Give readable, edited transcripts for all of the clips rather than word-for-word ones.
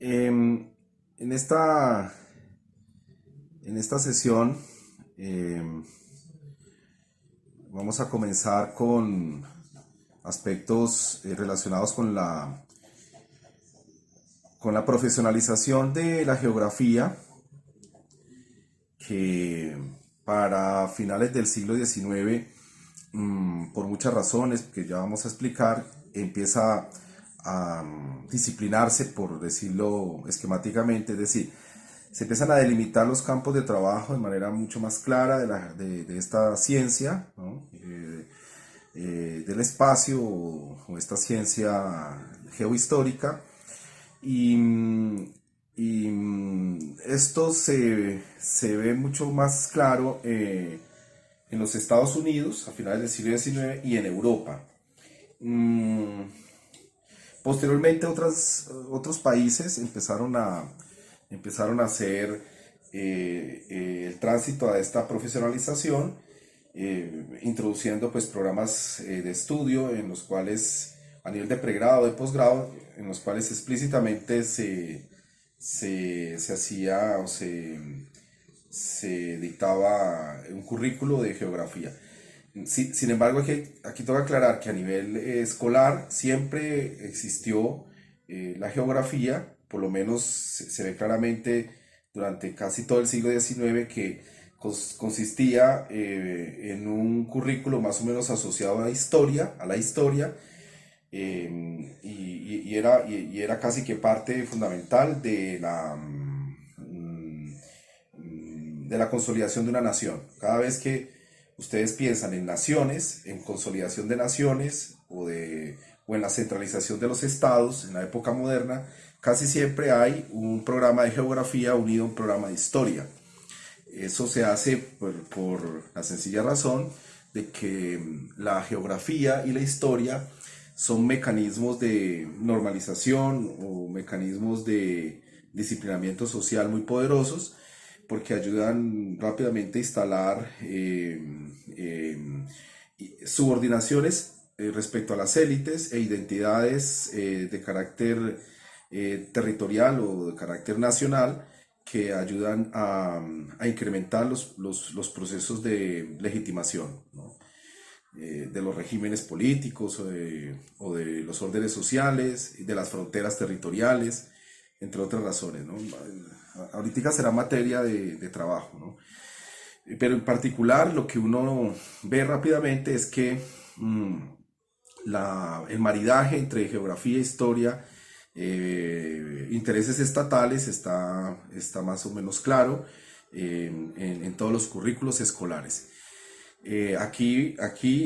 En esta sesión em, vamos a comenzar con aspectos relacionados con la profesionalización de la geografía, que para finales del siglo XIX, por muchas razones que ya vamos a explicar, empieza a disciplinarse, por decirlo esquemáticamente, es decir, se empiezan a delimitar los campos de trabajo de manera mucho más clara de esta ciencia, ¿no? Del espacio o esta ciencia geohistórica. Y esto se ve mucho más claro en los Estados Unidos a finales del siglo XIX y en Europa. Mm, Posteriormente otros países empezaron a hacer el tránsito a esta profesionalización, introduciendo pues programas de estudio en los cuales, a nivel de pregrado, de posgrado, en los cuales explícitamente se hacía o se dictaba un currículo de geografía. Sin embargo, aquí tengo que aclarar que a nivel escolar siempre existió la geografía. Por lo menos se ve claramente durante casi todo el siglo XIX que consistía en un currículo más o menos asociado a la historia, y era casi que parte fundamental de la consolidación de una nación. Cada vez que ustedes piensan en naciones, en consolidación de naciones o en la centralización de los estados en la época moderna, casi siempre hay un programa de geografía unido a un programa de historia. Eso se hace por la sencilla razón de que la geografía y la historia son mecanismos de normalización o mecanismos de disciplinamiento social muy poderosos, porque ayudan rápidamente a instalar subordinaciones respecto a las élites e identidades de carácter territorial o de carácter nacional, que ayudan a incrementar los procesos de legitimación, ¿no? De los regímenes políticos o de los órdenes sociales, de las fronteras territoriales, entre otras razones, ¿no? Ahorita será materia de trabajo, ¿no? Pero en particular lo que uno ve rápidamente es que el maridaje entre geografía e historia, intereses estatales, está más o menos claro en todos los currículos escolares. Aquí,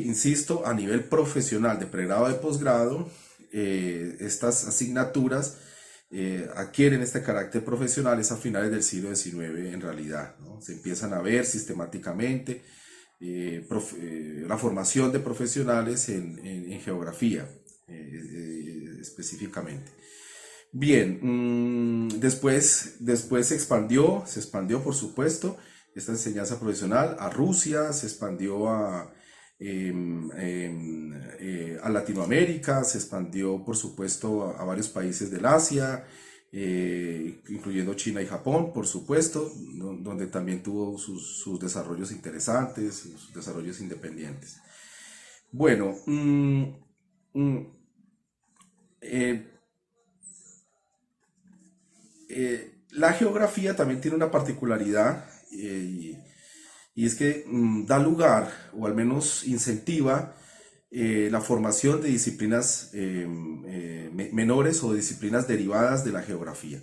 insisto, a nivel profesional de pregrado, de posgrado, estas asignaturas adquieren este carácter profesional es a finales del siglo XIX en realidad, ¿no? Se empiezan a ver sistemáticamente la formación de profesionales en geografía, específicamente. Bien, después se expandió por supuesto esta enseñanza profesional a Rusia, se expandió a Latinoamérica, se expandió por supuesto a varios países del Asia, incluyendo China y Japón, por supuesto, donde también tuvo sus desarrollos interesantes, sus desarrollos independientes. Bueno, mm, eh, la geografía también tiene una particularidad, y es que da lugar, o al menos incentiva, la formación de disciplinas menores o de disciplinas derivadas de la geografía.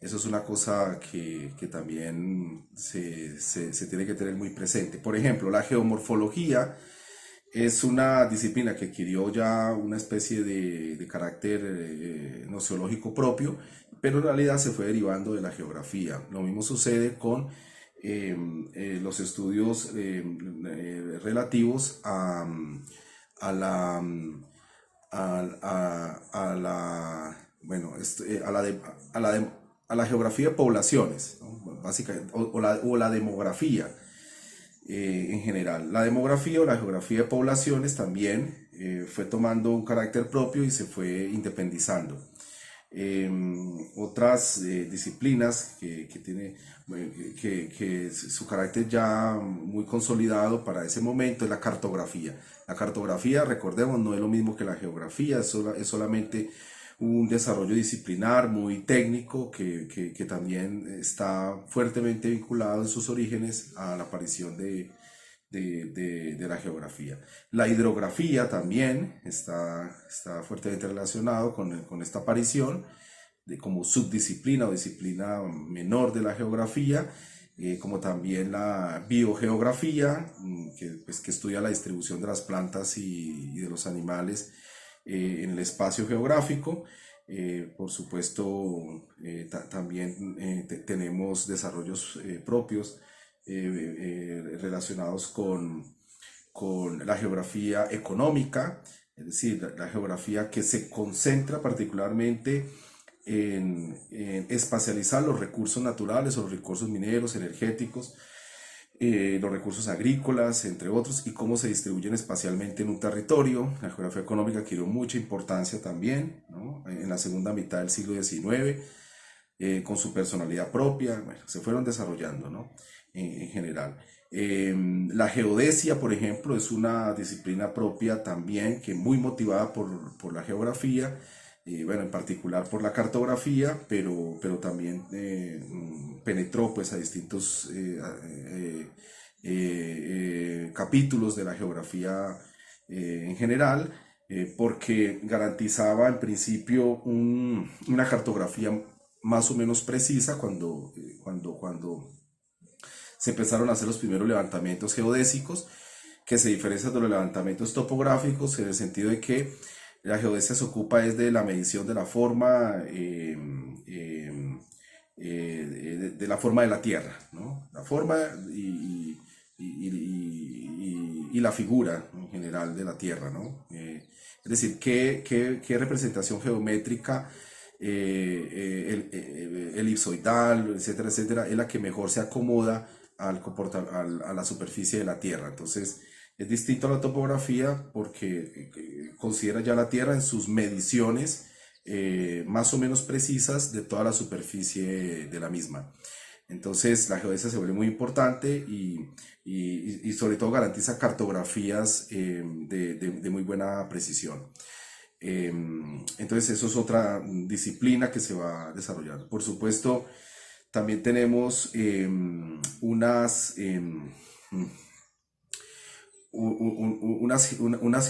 Eso es una cosa que también se tiene que tener muy presente. Por ejemplo, la geomorfología es una disciplina que adquirió ya una especie de carácter nociológico propio, pero en realidad se fue derivando de la geografía. Lo mismo sucede con los estudios relativos a la, a la, bueno, a la geografía de poblaciones, ¿no? Básicamente, o la demografía en general. La demografía o la geografía de poblaciones también fue tomando un carácter propio y se fue independizando. Otras disciplinas que su carácter ya muy consolidado para ese momento es la cartografía. La cartografía, recordemos, no es lo mismo que la geografía, es solamente un desarrollo disciplinar muy técnico que también está fuertemente vinculado en sus orígenes a la aparición de la geografía. La hidrografía también está fuertemente relacionado con esta aparición como subdisciplina o disciplina menor de la geografía, como también la biogeografía, que estudia la distribución de las plantas y de los animales en el espacio geográfico. Por supuesto, también tenemos desarrollos propios relacionados con la geografía económica, es decir, la geografía que se concentra particularmente en espacializar los recursos naturales o los recursos mineros, energéticos, los recursos agrícolas, entre otros, y cómo se distribuyen espacialmente en un territorio. La geografía económica adquirió mucha importancia también, ¿no? En la segunda mitad del siglo XIX, con su personalidad propia, bueno, se fueron desarrollando, ¿no? En general. La geodesia, por ejemplo, es una disciplina propia también, que muy motivada por la geografía, bueno, en particular por la cartografía, pero también penetró pues a distintos capítulos de la geografía en general, porque garantizaba en principio una cartografía más o menos precisa cuando se empezaron a hacer los primeros levantamientos geodésicos, que se diferencian de los levantamientos topográficos en el sentido de que la geodesia se ocupa es de la medición de la forma de la forma de la Tierra, ¿no? La forma y la figura en general de la Tierra, ¿no? Es decir, qué representación geométrica elipsoidal, etcétera, etcétera, es la que mejor se acomoda a la superficie de la Tierra. Entonces, es distinto a la topografía porque considera ya la Tierra en sus mediciones más o menos precisas de toda la superficie de la misma. Entonces, la geodesia se vuelve muy importante y sobre todo garantiza cartografías de muy buena precisión. Entonces, eso es otra disciplina que se va a desarrollar. Por supuesto, también tenemos unas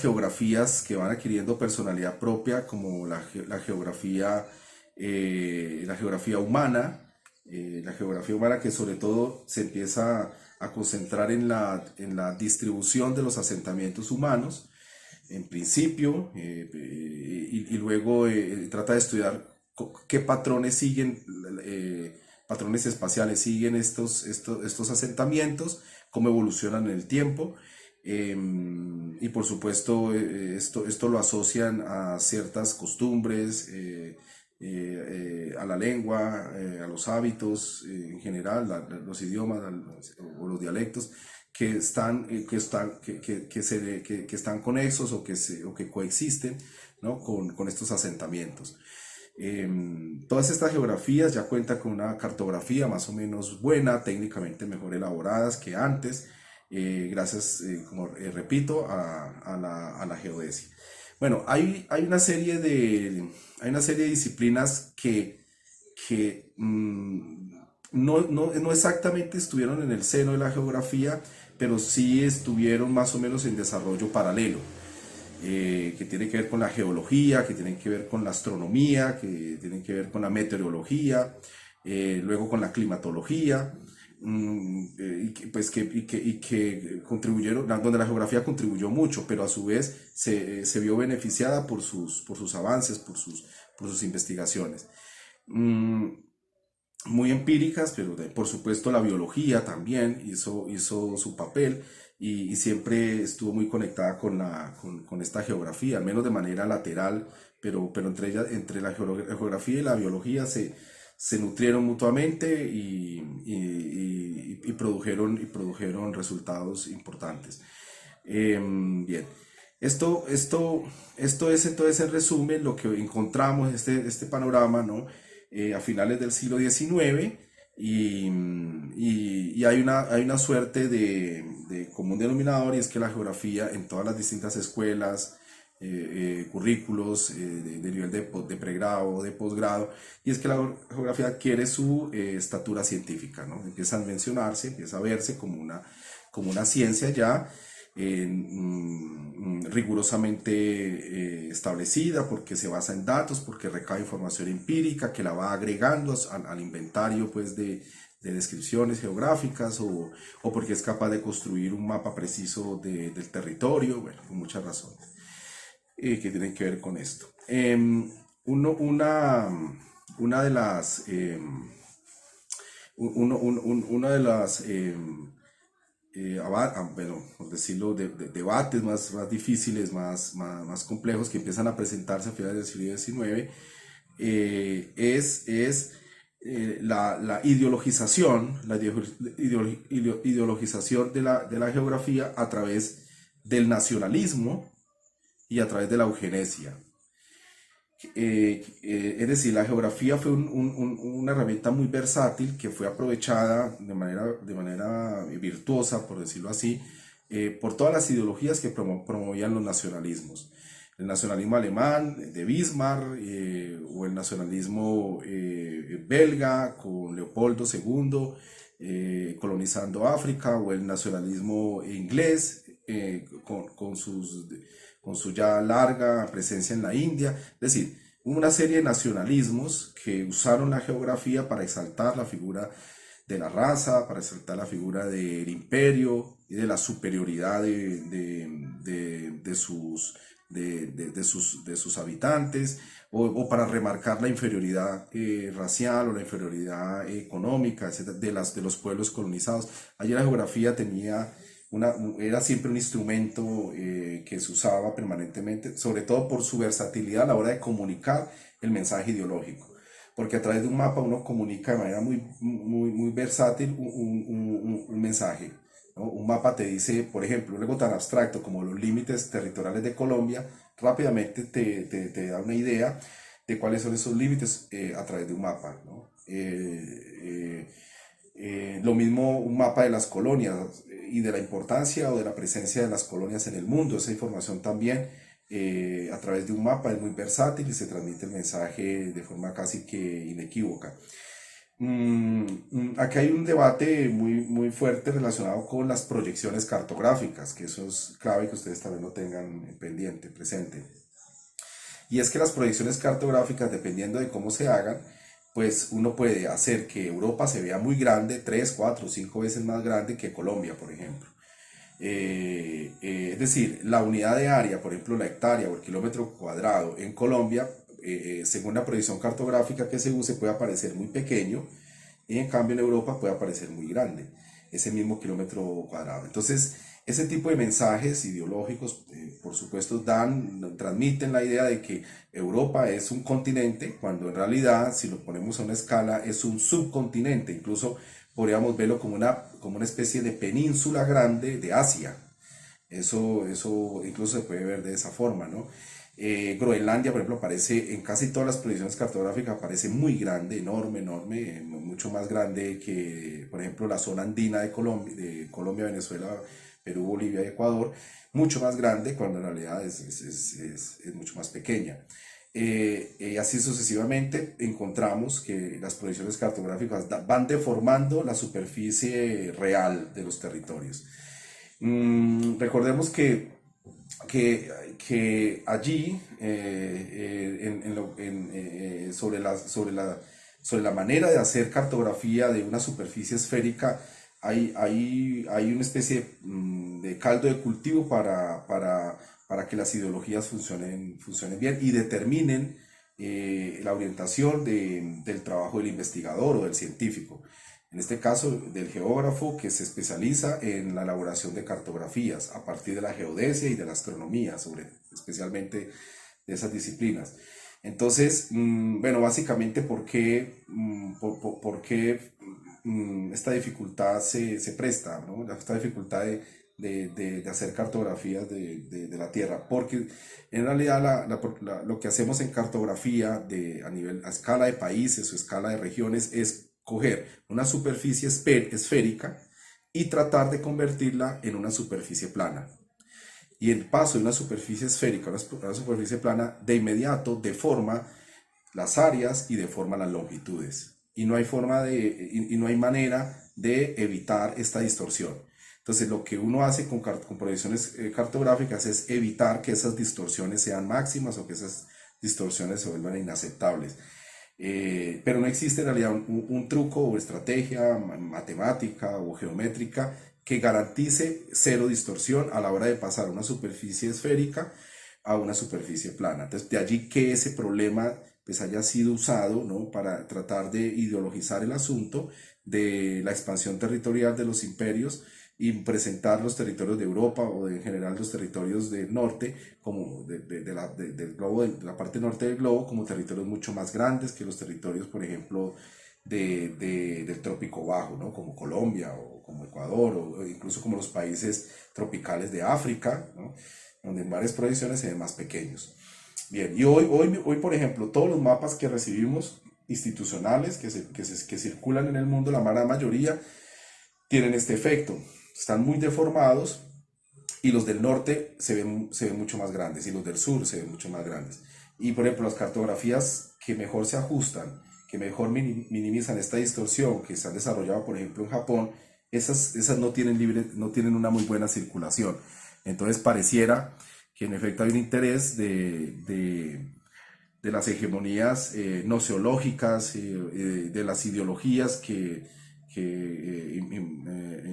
geografías que van adquiriendo personalidad propia, como la geografía humana, que sobre todo se empieza a concentrar en la distribución de los asentamientos humanos, en principio, y luego trata de estudiar qué patrones siguen, patrones espaciales siguen estos asentamientos, cómo evolucionan en el tiempo. Y por supuesto, esto lo asocian a ciertas costumbres, a la lengua, a los hábitos en general, los idiomas o los dialectos que están conexos o que coexisten, ¿no? con estos asentamientos. Todas estas geografías ya cuentan con una cartografía más o menos buena, técnicamente mejor elaboradas que antes, gracias, como repito, a la geodesia. Bueno, hay una serie de disciplinas que no exactamente estuvieron en el seno de la geografía, pero sí estuvieron más o menos en desarrollo paralelo, que tiene que ver con la geología, que tienen que ver con la astronomía, que tienen que ver con la meteorología, luego con la climatología, y que contribuyeron, donde la geografía contribuyó mucho, pero a su vez se vio beneficiada por sus avances, por sus investigaciones. Muy empíricas, pero por supuesto la biología también hizo su papel y siempre estuvo muy conectada con esta geografía, al menos de manera lateral, pero entre la geografía y la biología se nutrieron mutuamente y produjeron resultados importantes. Bien. Esto, esto, esto es entonces en resumen lo que encontramos, este panorama, ¿no? A finales del siglo XIX y hay una suerte de común denominador y es que la geografía en todas las distintas escuelas, currículos de nivel de pregrado, de posgrado, y es que la geografía adquiere su estatura científica, ¿no? Empieza a mencionarse, empieza a verse como una ciencia ya rigurosamente establecida, porque se basa en datos, porque recae información empírica que la va agregando al inventario pues, de descripciones geográficas o porque es capaz de construir un mapa preciso del territorio, bueno, por muchas razones que tienen que ver con esto. Uno, una de las, una de las bueno, por decirlo, debates más difíciles, más complejos que empiezan a presentarse a finales del siglo XIX, es la ideologización, ideologización de la geografía a través del nacionalismo y a través de la eugenesia. Es decir, la geografía fue una herramienta muy versátil que fue aprovechada de manera virtuosa, por decirlo así, por todas las ideologías que promovían los nacionalismos. El nacionalismo alemán de Bismarck o el nacionalismo belga con Leopoldo II colonizando África o el nacionalismo inglés con su ya larga presencia en la India. Es decir, una serie de nacionalismos que usaron la geografía para exaltar la figura de la raza, para exaltar la figura del imperio y de la superioridad de sus habitantes, o para remarcar la inferioridad racial o la inferioridad económica, etcétera, de los pueblos colonizados. Allí la geografía tenía era siempre un instrumento que se usaba permanentemente, sobre todo por su versatilidad a la hora de comunicar el mensaje ideológico. Porque a través de un mapa uno comunica de manera muy versátil un mensaje, ¿no? Un mapa te dice, por ejemplo, algo tan abstracto como los límites territoriales de Colombia, rápidamente te da una idea de cuáles son esos límites a través de un mapa, ¿no? Lo mismo un mapa de las colonias y de la importancia o de la presencia de las colonias en el mundo. Esa información también a través de un mapa es muy versátil y se transmite el mensaje de forma casi que inequívoca. Aquí hay un debate muy fuerte relacionado con las proyecciones cartográficas, que eso es clave que ustedes también lo tengan pendiente, presente. Y es que las proyecciones cartográficas, dependiendo de cómo se hagan, pues uno puede hacer que Europa se vea muy grande, 3, 4, 5 veces más grande que Colombia, por ejemplo. Es decir, la unidad de área, por ejemplo, la hectárea o el kilómetro cuadrado en Colombia, según la proyección cartográfica que se use, puede aparecer muy pequeño y en cambio en Europa puede aparecer muy grande, ese mismo kilómetro cuadrado. Entonces, ese tipo de mensajes ideológicos, por supuesto, transmiten la idea de que Europa es un continente, cuando en realidad, si lo ponemos a una escala, es un subcontinente. Incluso podríamos verlo como una especie de península grande de Asia. Eso incluso se puede ver de esa forma, ¿no? Groenlandia, por ejemplo, aparece en casi todas las predicciones cartográficas, aparece muy grande, enorme, mucho más grande que, por ejemplo, la zona andina de Colombia, Venezuela, Perú, Bolivia y Ecuador, mucho más grande cuando en realidad es mucho más pequeña. Así sucesivamente encontramos que las proyecciones cartográficas van deformando la superficie real de los territorios. Recordemos que allí, sobre la manera de hacer cartografía de una superficie esférica, hay una especie de caldo de cultivo para que las ideologías funcionen bien y determinen la orientación del trabajo del investigador o del científico. En este caso, del geógrafo que se especializa en la elaboración de cartografías a partir de la geodesia y de la astronomía, especialmente de esas disciplinas. Entonces, bueno, básicamente, ¿por qué esta dificultad se presta, ¿no? Esta dificultad de hacer cartografías de la Tierra, porque en realidad lo que hacemos en cartografía a escala de países o escala de regiones es coger una superficie esférica y tratar de convertirla en una superficie plana. Y el paso de una superficie esférica a una superficie plana de inmediato deforma las áreas y deforma las longitudes. Y no hay y no hay manera de evitar esta distorsión. Entonces lo que uno hace con proyecciones cartográficas es evitar que esas distorsiones sean máximas o que esas distorsiones se vuelvan inaceptables. Pero no existe en realidad un truco o estrategia matemática o geométrica que garantice cero distorsión a la hora de pasar una superficie esférica a una superficie plana. Entonces, de allí que ese problema pues haya sido usado, ¿no?, para tratar de ideologizar el asunto de la expansión territorial de los imperios y presentar los territorios de Europa o en general los territorios del norte, como del globo, de la parte norte del globo, como territorios mucho más grandes que los territorios, por ejemplo, del trópico bajo, ¿no?, como Colombia o como Ecuador o incluso como los países tropicales de África, ¿no?, donde en varias proyecciones se ven más pequeños. Bien, y hoy, por ejemplo, todos los mapas que recibimos institucionales que circulan en el mundo, la gran mayoría, tienen este efecto. Están muy deformados y los del norte se ven mucho más grandes y los del sur se ven mucho más grandes. Y por ejemplo, las cartografías que mejor se ajustan, que mejor minimizan esta distorsión, que se han desarrollado por ejemplo en Japón, esas no tienen una muy buena circulación. Entonces pareciera que en efecto hay un interés de las hegemonías noceológicas, de las ideologías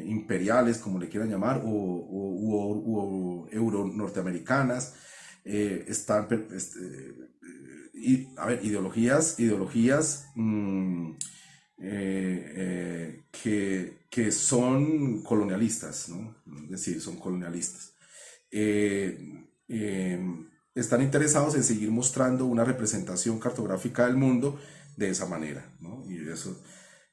imperiales, como le quieran llamar, o euro-norteamericanas, están, a ver, ideologías que son colonialistas, ¿no? Es decir, son colonialistas. Eh, eh, Están interesados en seguir mostrando una representación cartográfica del mundo de esa manera, ¿no?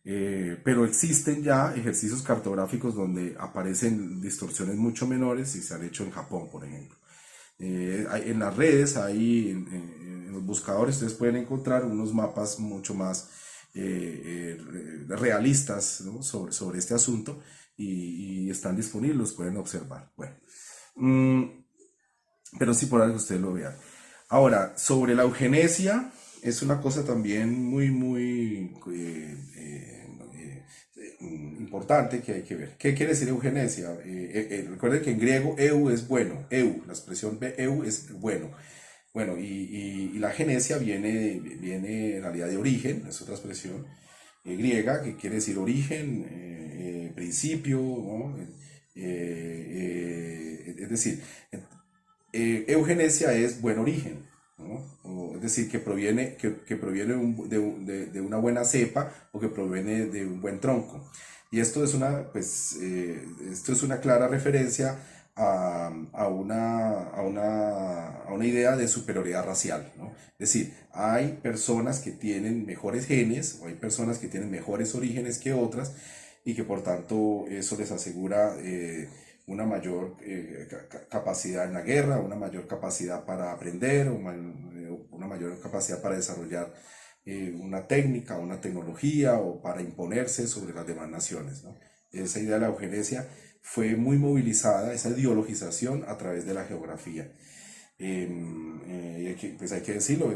Pero existen ya ejercicios cartográficos donde aparecen distorsiones mucho menores y se han hecho en Japón, por ejemplo. En las redes, en los buscadores, ustedes pueden encontrar unos mapas mucho más realistas, ¿no?, sobre este asunto y están disponibles, los pueden observar. Bueno, mm, pero sí por algo ustedes lo vean. Ahora, sobre la eugenesia, es una cosa también muy importante que hay que ver. ¿Qué quiere decir eugenesia? Recuerden que en griego eu es bueno, la expresión eu es bueno. Bueno, y la genesia viene en realidad de origen, es otra expresión griega que quiere decir origen, principio, ¿no? Es decir, eugenesia es buen origen, ¿no? Es decir, que proviene de una buena cepa o que proviene de un buen tronco. Y esto es una clara referencia a una idea de superioridad racial, ¿no? Es decir, hay personas que tienen mejores genes o hay personas que tienen mejores orígenes que otras y que por tanto eso les asegura una mayor capacidad en la guerra, una mayor capacidad para aprender, una mayor capacidad para desarrollar una técnica, una tecnología o para imponerse sobre las demás naciones, ¿no? Esa idea de la eugenesia fue muy movilizada, esa ideologización a través de la geografía. Pues hay que decirlo,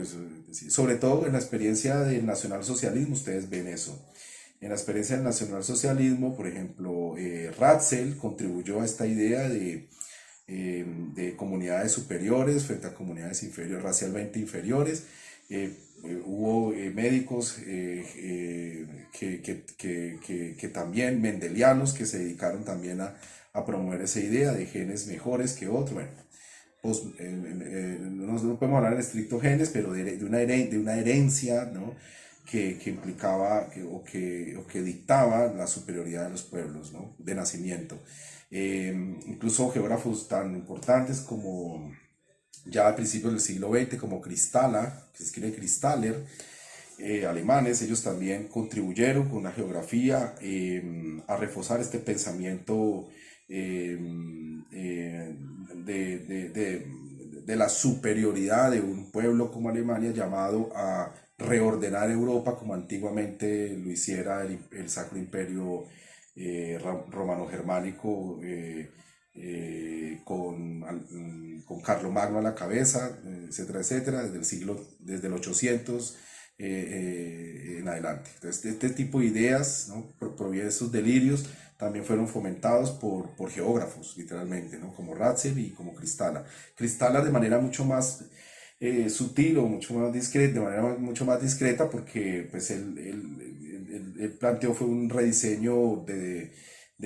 sobre todo en la experiencia del nacionalsocialismo ustedes ven eso. En la experiencia del nacionalsocialismo, por ejemplo, Ratzel contribuyó a esta idea de comunidades superiores frente a comunidades inferiores, racialmente inferiores. Hubo médicos que también, mendelianos, que se dedicaron también a promover esa idea de genes mejores que otros. Bueno, pues, no podemos hablar en estricto genes, pero de una herencia, ¿no?, que implicaba o que dictaba la superioridad de los pueblos, ¿no?, de nacimiento. Incluso geógrafos tan importantes como ya a principios del siglo XX, como Kristalla, que se escribe Kristaller, alemanes, ellos también contribuyeron con la geografía a reforzar este pensamiento eh, eh, de, de- de- de la superioridad de un pueblo como Alemania llamado a reordenar Europa como antiguamente lo hiciera el Sacro Imperio romano-germánico, con Carlomagno a la cabeza, etcétera, etcétera, desde el 800 en adelante. Entonces, este tipo de ideas, ¿no? Proviene de esos delirios, también fueron fomentados por geógrafos, literalmente, ¿no? Como Ratzel y como Kristalla. Kristalla de manera mucho más sutil o mucho más discreta, de manera mucho más discreta, porque pues él planteó fue un rediseño de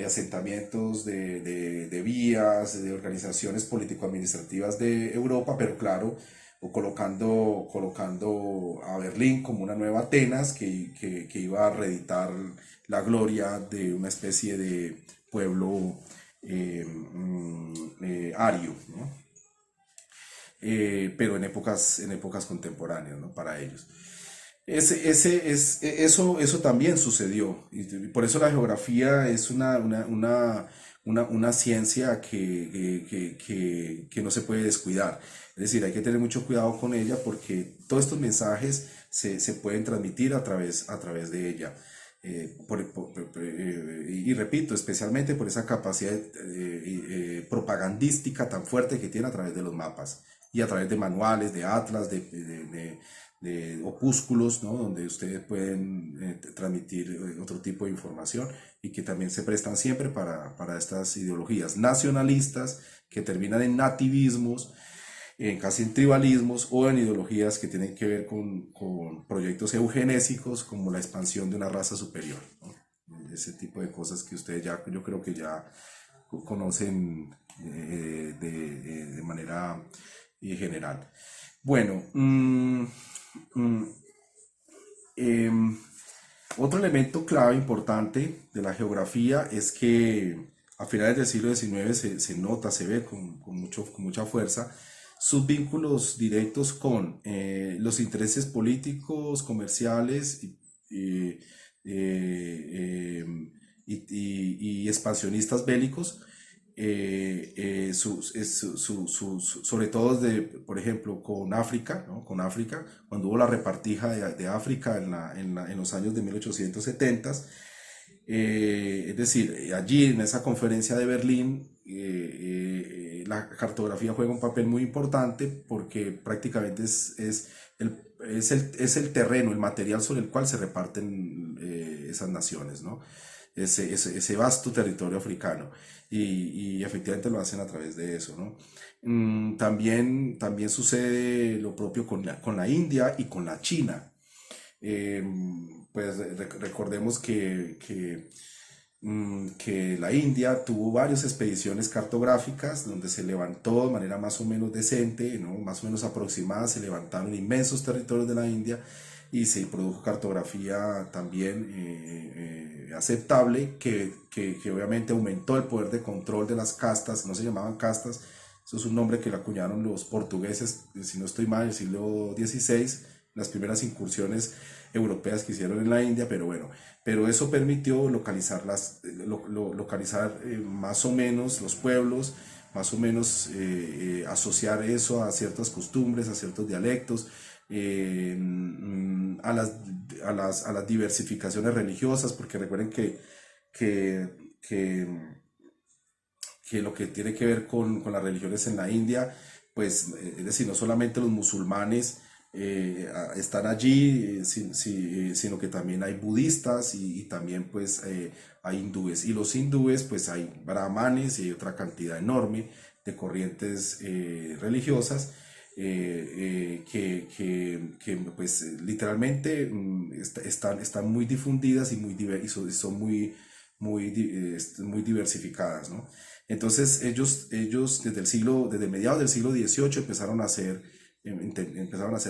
asentamientos, de vías, de organizaciones político-administrativas de Europa, pero claro, o colocando a Berlín como una nueva Atenas que iba a reeditar la gloria de una especie de pueblo ario, ¿no? Pero en épocas contemporáneas, ¿no? Para ellos. Eso también sucedió. Y por eso la geografía es una ciencia que no se puede descuidar. Es decir, hay que tener mucho cuidado con ella porque todos estos mensajes se pueden transmitir a través de ella. Y repito, especialmente por esa capacidad propagandística tan fuerte que tiene a través de los mapas y a través de manuales, de atlas, de opúsculos, ¿no? Donde ustedes pueden transmitir otro tipo de información y que también se prestan siempre para estas ideologías nacionalistas que terminan en nativismos, en casi en tribalismos o en ideologías que tienen que ver con proyectos eugenésicos como la expansión de una raza superior, ¿no? Ese tipo de cosas que ustedes ya, yo creo que ya conocen de manera general. Bueno, mm, em, otro elemento clave importante de la geografía es que a finales del siglo XIX se nota, se ve con mucha fuerza sus vínculos directos con los intereses políticos, comerciales y, eh, y expansionistas bélicos, sobre todo por ejemplo, con África, ¿no? Con África, cuando hubo la repartija de África en los años de 1870. Es decir, allí en esa conferencia de Berlín, la cartografía juega un papel muy importante porque prácticamente es el terreno, el material sobre el cual se reparten esas naciones, ¿no? Ese vasto territorio africano. Y efectivamente lo hacen a través de eso, ¿no? También sucede lo propio con la India y con la China. Eh, pues recordemos que la India tuvo varias expediciones cartográficas donde se levantó de manera más o menos decente, ¿no? Más o menos aproximada, se levantaron inmensos territorios de la India y se produjo cartografía también aceptable que obviamente aumentó el poder de control de las castas. No se llamaban castas, eso es un nombre que le acuñaron los portugueses, si no estoy mal, en el siglo XVI, las primeras incursiones europeas que hicieron en la India, pero bueno, pero eso permitió localizar más o menos los pueblos, más o menos asociar eso a ciertas costumbres, a ciertos dialectos, a las diversificaciones religiosas, porque recuerden que, que, que lo que tiene que ver con las religiones en la India, pues es decir, no solamente los musulmanes están allí, sino que también hay budistas y también pues hay hindúes. Y los hindúes pues hay brahmanes y hay otra cantidad enorme de corrientes religiosas pues literalmente están muy difundidas y son muy diversificadas, ¿no? Entonces ellos desde mediados del siglo XVIII empezaron a hacer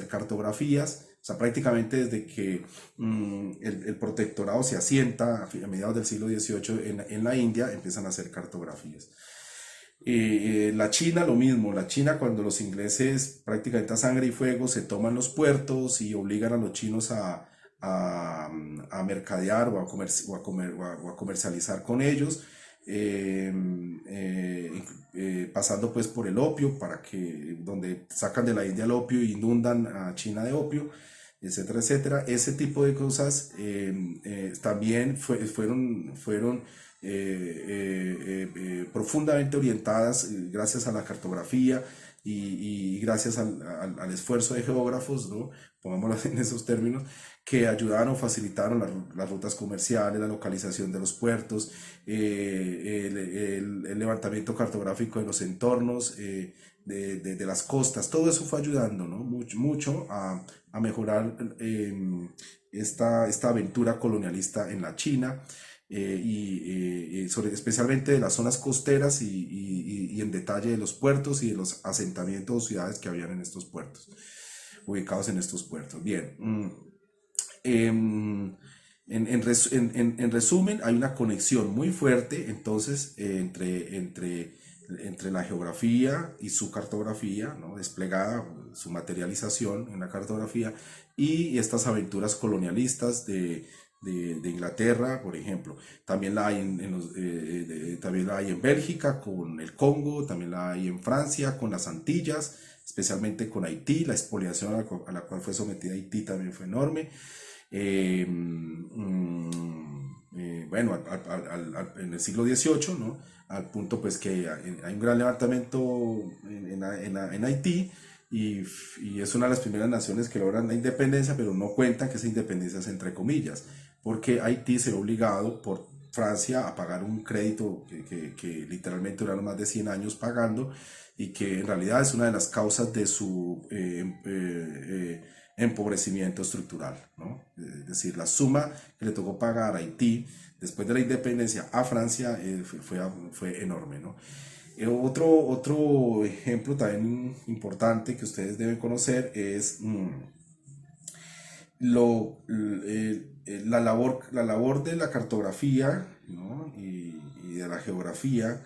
cartografías, o sea, prácticamente desde que el protectorado se asienta a mediados del siglo XVIII en la India, empiezan a hacer cartografías. La China lo mismo, la China cuando los ingleses prácticamente a sangre y fuego se toman los puertos y obligan a los chinos a mercadear o a comercializar con ellos, eh, pasando pues por el opio, donde sacan de la India el opio y inundan a China de opio, etcétera, etcétera. Ese tipo de cosas también fueron profundamente orientadas gracias a la cartografía y gracias al esfuerzo de geógrafos, ¿no? Pongámoslo en esos términos, que ayudaron o facilitaron las rutas comerciales, la localización de los puertos, el levantamiento cartográfico de los entornos, de las costas. Todo eso fue ayudando, ¿no? Mucho a mejorar esta aventura colonialista en la China. Especialmente de las zonas costeras y en detalle de los puertos y de los asentamientos o ciudades que habían en estos puertos, ubicados en estos puertos. Bien, em, en resumen, hay una conexión muy fuerte entonces entre la geografía y su cartografía, ¿no? Desplegada, su materialización en la cartografía, y estas aventuras colonialistas de Inglaterra, por ejemplo. También la hay también la hay en Bélgica con el Congo, también la hay en Francia con las Antillas, especialmente con Haití. La expoliación a la cual fue sometida Haití también fue enorme. Bueno, en el siglo XVIII, ¿no? Al punto pues que hay un gran levantamiento en Haití y es una de las primeras naciones que logran la independencia, pero no cuentan que esa independencia es entre comillas, porque Haití se ve obligado por Francia a pagar un crédito que literalmente duraron más de 100 años pagando y que en realidad es una de las causas de su empobrecimiento estructural, ¿no? Es decir, la suma que le tocó pagar a Haití después de la independencia a Francia fue enorme, ¿no? Otro ejemplo también importante que ustedes deben conocer es la labor de la cartografía, ¿no? y de la geografía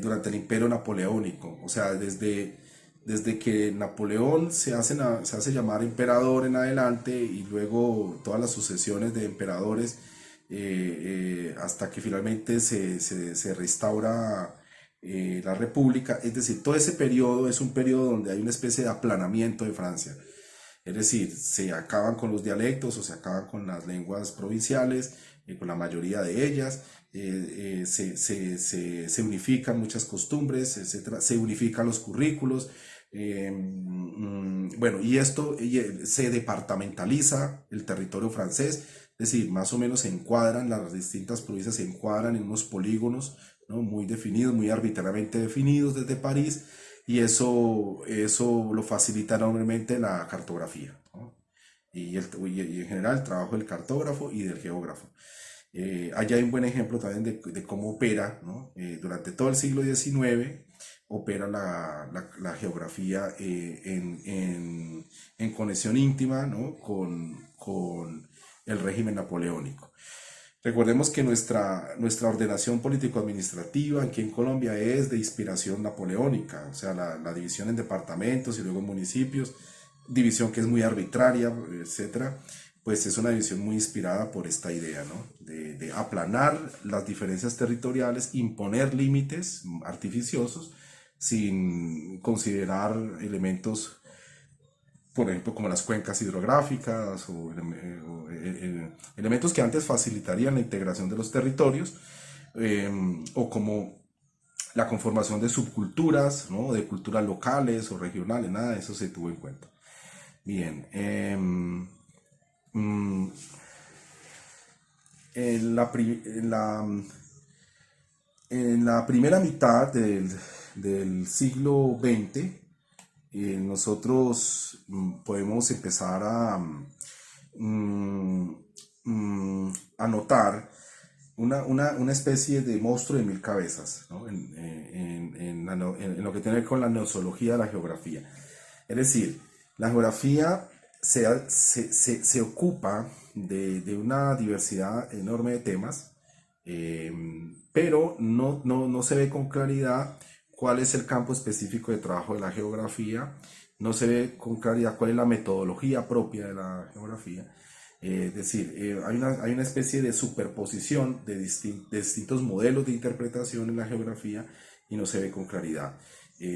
durante el Imperio Napoleónico. O sea, desde que Napoleón se hace llamar emperador en adelante y luego todas las sucesiones de emperadores hasta que finalmente se restaura la República. Es decir, todo ese periodo es un periodo donde hay una especie de aplanamiento de Francia. Es decir, se acaban con los dialectos o se acaban con las lenguas provinciales, con la mayoría de ellas, se unifican muchas costumbres, etcétera, se unifican los currículos, bueno, y esto se departamentaliza el territorio francés, es decir, más o menos se encuadran, las distintas provincias se encuadran en unos polígonos, ¿no? Muy definidos, muy arbitrariamente definidos desde París, y eso lo facilita enormemente la cartografía, ¿no? Y en general el trabajo del cartógrafo y del geógrafo. Allá hay un buen ejemplo también de cómo opera, ¿no? Durante todo el siglo XIX opera la geografía en conexión íntima, ¿no? con el régimen napoleónico. Recordemos que nuestra ordenación político-administrativa aquí en Colombia es de inspiración napoleónica, o sea, la división en departamentos y luego en municipios, división que es muy arbitraria, etcétera, pues es una división muy inspirada por esta idea, ¿no? De aplanar las diferencias territoriales, imponer límites artificiosos sin considerar elementos, por ejemplo, como las cuencas hidrográficas elementos que antes facilitarían la integración de los territorios, o como la conformación de subculturas, ¿no? De culturas locales o regionales, nada de eso se tuvo en cuenta. Bien, mm, en la, pri- en la primera mitad del siglo XX, nosotros podemos empezar mm, a notar una especie de monstruo de mil cabezas, ¿no? En lo que tiene que ver con la nosología de la geografía. Es decir, la geografía se ocupa de una diversidad enorme de temas, eh, pero no se ve con claridad cuál es el campo específico de trabajo de la geografía, no se ve con claridad cuál es la metodología propia de la geografía, Es decir, hay una especie de superposición de distintos modelos de interpretación en la geografía y no se ve con claridad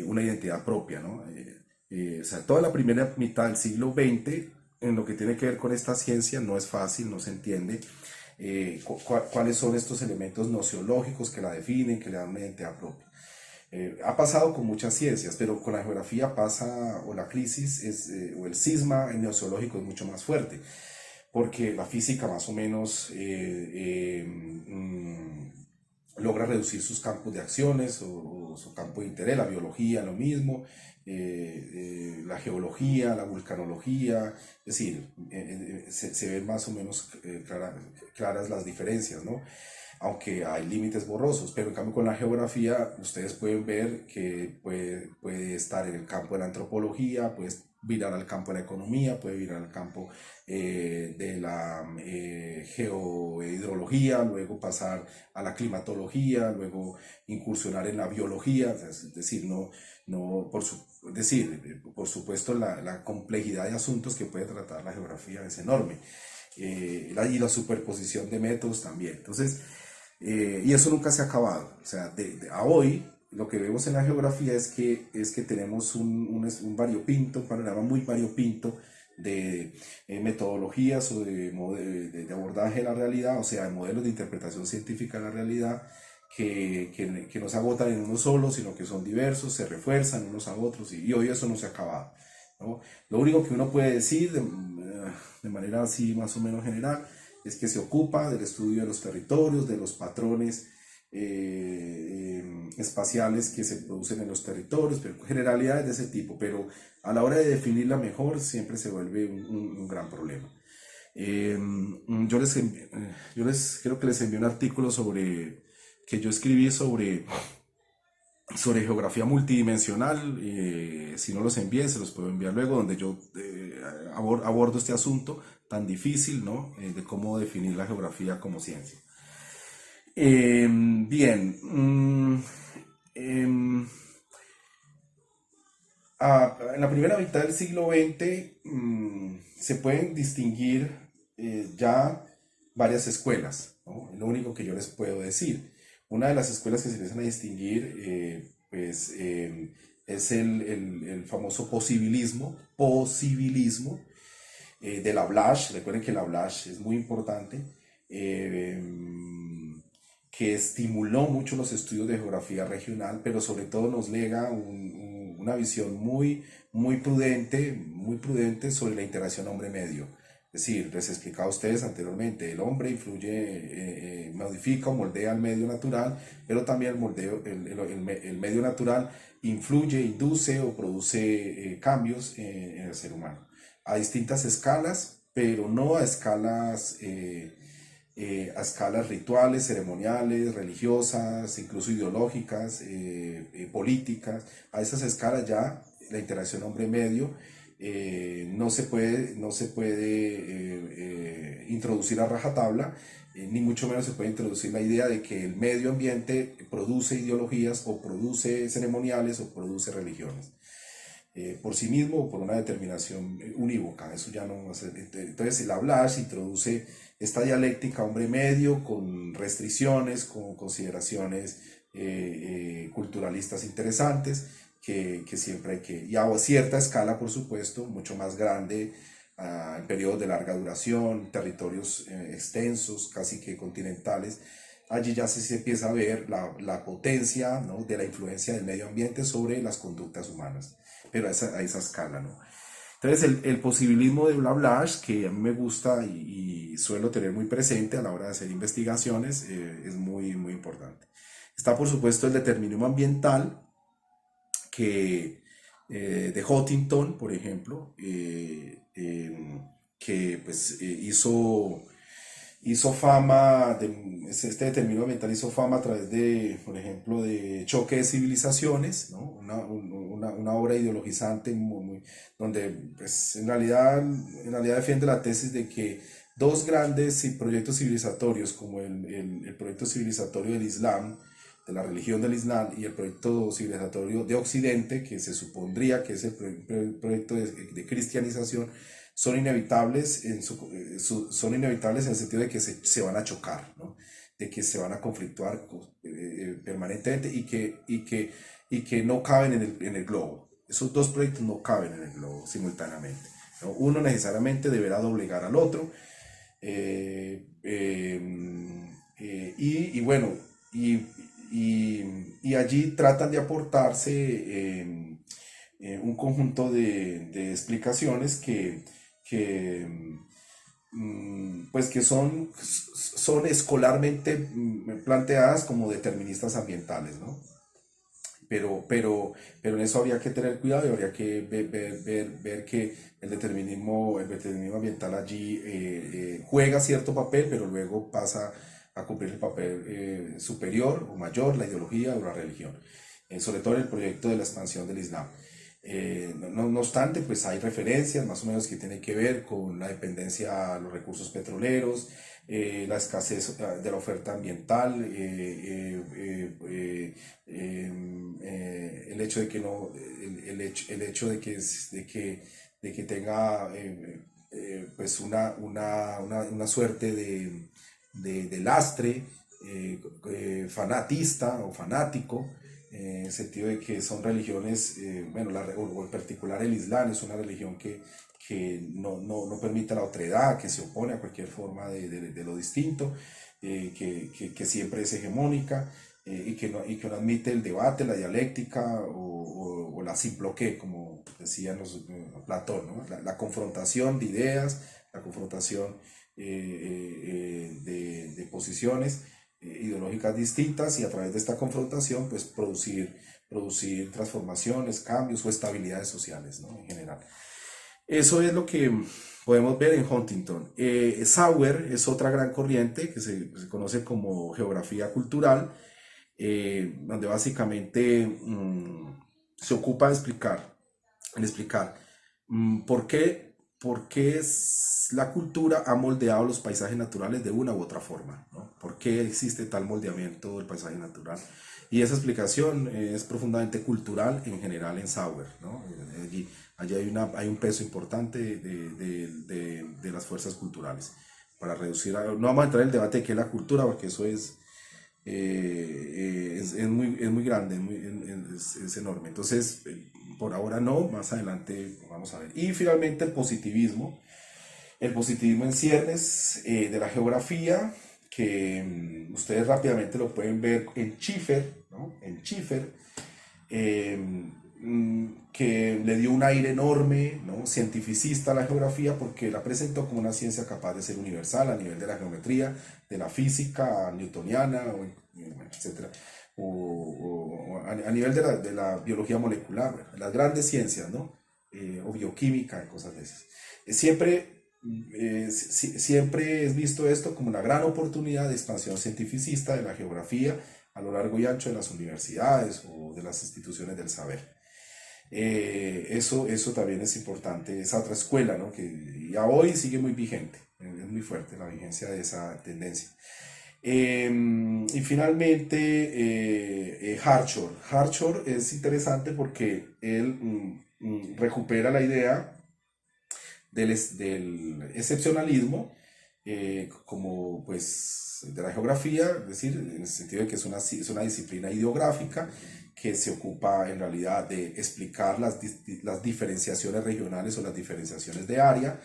una identidad propia, ¿no? O sea, toda la primera mitad del siglo XX, en lo que tiene que ver con esta ciencia, no es fácil, no se entiende cuáles son estos elementos nociológicos que la definen, que le dan una identidad propia. Ha pasado con muchas ciencias, pero con la geografía pasa, o la crisis, o el cisma neozoológico es mucho más fuerte, porque la física más o menos logra reducir sus campos de acciones o su campo de interés, la biología lo mismo, la geología, la vulcanología, es decir, se ven más o menos claras las diferencias, ¿no? Aunque hay límites borrosos, pero en cambio con la geografía ustedes pueden ver que puede estar en el campo de la antropología, puede virar al campo de la economía, puede virar al campo de la geohidrología, luego pasar a la climatología, luego incursionar en la biología, es decir, por supuesto la complejidad de asuntos que puede tratar la geografía es enorme. Y la superposición de métodos también. Entonces, y eso nunca se ha acabado. O sea, a hoy lo que vemos en la geografía es que tenemos un variopinto, un panorama muy variopinto de metodologías o de abordaje de la realidad, o sea, de modelos de interpretación científica de la realidad que no se agotan en uno solo, sino que son diversos, se refuerzan unos a otros y hoy eso no se ha acabado, ¿no? Lo único que uno puede decir de manera así más o menos general es que se ocupa del estudio de los territorios, de los patrones espaciales que se producen en los territorios, pero generalidades de ese tipo, pero a la hora de definirla mejor siempre se vuelve un gran problema. Eh, yo les creo que les envié un artículo que yo escribí sobre geografía multidimensional. Si no los envié, se los puedo enviar luego, donde yo abordo este asunto tan difícil, ¿no? De cómo definir la geografía como ciencia. Bien. Em, en la primera mitad del siglo XX se pueden distinguir ya varias escuelas, ¿no? Es lo único que yo les puedo decir. Una de las escuelas que se empiezan a distinguir es el famoso posibilismo de Lablache. Recuerden que Lablache es muy importante, eh, que estimuló mucho los estudios de geografía regional, pero sobre todo nos lega una visión muy prudente sobre la interacción hombre-medio. Es decir, les explicaba a ustedes anteriormente, el hombre influye, modifica o moldea el medio natural, pero también el medio natural influye, induce o produce cambios en el ser humano a distintas escalas, pero no a escalas rituales, ceremoniales, religiosas, incluso ideológicas, políticas. A esas escalas ya la interacción hombre-medio no se puede introducir a rajatabla, ni mucho menos se puede introducir la idea de que el medio ambiente produce ideologías o produce ceremoniales o produce religiones por sí mismo o por una determinación unívoca. Eso ya no. Entonces el hablar se introduce esta dialéctica hombre medio con restricciones, con consideraciones culturalistas interesantes que siempre hay que, y a cierta escala por supuesto, mucho más grande, en periodos de larga duración, territorios extensos, casi que continentales. Allí ya se empieza a ver la potencia, ¿no?, de la influencia del medio ambiente sobre las conductas humanas, pero a esa escala, ¿no? Entonces el posibilismo de Blablash, que a mí me gusta y suelo tener muy presente a la hora de hacer investigaciones, es muy importante. Está por supuesto el determinismo ambiental, que de Huntington, por ejemplo, que pues hizo fama, este determinismo ambiental hizo fama a través de, por ejemplo, de Choque de Civilizaciones, ¿no? Una obra ideologizante donde pues, en realidad defiende la tesis de que dos grandes proyectos civilizatorios, como el proyecto civilizatorio del Islam, de la religión del Islam y el proyecto civilizatorio de Occidente, que se supondría que es el proyecto de cristianización, son inevitables son inevitables en el sentido de que se van a chocar, ¿no? De que se van a conflictuar permanentemente y que no caben en el globo. Esos dos proyectos no caben en el globo simultáneamente, ¿no? Uno necesariamente deberá doblegar al otro. Y bueno, y, y allí tratan de aportarse un conjunto de explicaciones que, pues que son escolarmente planteadas como deterministas ambientales, ¿no? Pero en eso habría que tener cuidado y habría que ver que el determinismo ambiental allí juega cierto papel, pero luego pasa a cumplir el papel superior o mayor, la ideología o la religión, sobre todo en el proyecto de la expansión del Islam. No obstante, pues hay referencias más o menos que tienen que ver con la dependencia a los recursos petroleros, la escasez de la oferta ambiental, el hecho de que no, el hecho de que tenga pues una suerte de lastre fanatista o fanático, en el sentido de que son religiones, bueno, o en particular el Islam es una religión que no permite la otredad, que se opone a cualquier forma de lo distinto, que siempre es hegemónica y que no admite el debate, la dialéctica o la simploqué, como decía Platón, ¿no? La confrontación de ideas, la confrontación de posiciones ideológicas distintas y a través de esta confrontación pues producir transformaciones, cambios o estabilidades sociales, ¿no? En general. Eso es lo que podemos ver en Huntington. Sauer es otra gran corriente que se conoce como geografía cultural, donde básicamente se ocupa de explicar por qué la cultura ha moldeado los paisajes naturales de una u otra forma, ¿no? ¿Por qué existe tal moldeamiento del paisaje natural? Y esa explicación es profundamente cultural en general en Sauer, ¿no? Allí hay un peso importante de las fuerzas culturales para reducir. No vamos a entrar en el debate de qué es la cultura, porque eso es muy grande, es enorme. Entonces, por ahora no, más adelante vamos a ver. Y finalmente el positivismo en ciernes de la geografía, que ustedes rápidamente lo pueden ver en Schiffer, ¿no? En Schiffer, que le dio un aire enorme, ¿no? Cientificista a la geografía, porque la presentó como una ciencia capaz de ser universal a nivel de la geometría, de la física newtoniana, etc. A nivel de la biología molecular, bueno, las grandes ciencias, ¿no? O bioquímica, cosas de esas. Siempre es visto esto como una gran oportunidad de expansión cientificista de la geografía a lo largo y ancho de las universidades o de las instituciones del saber. Eso también es importante, esa otra escuela, ¿no? Que ya hoy sigue muy vigente, es muy fuerte la vigencia de esa tendencia. Y finalmente, Harshor. Harshor es interesante porque él recupera la idea del excepcionalismo como pues de la geografía, es decir, en el sentido de que es una disciplina ideográfica que se ocupa en realidad de explicar las diferenciaciones regionales o las diferenciaciones de área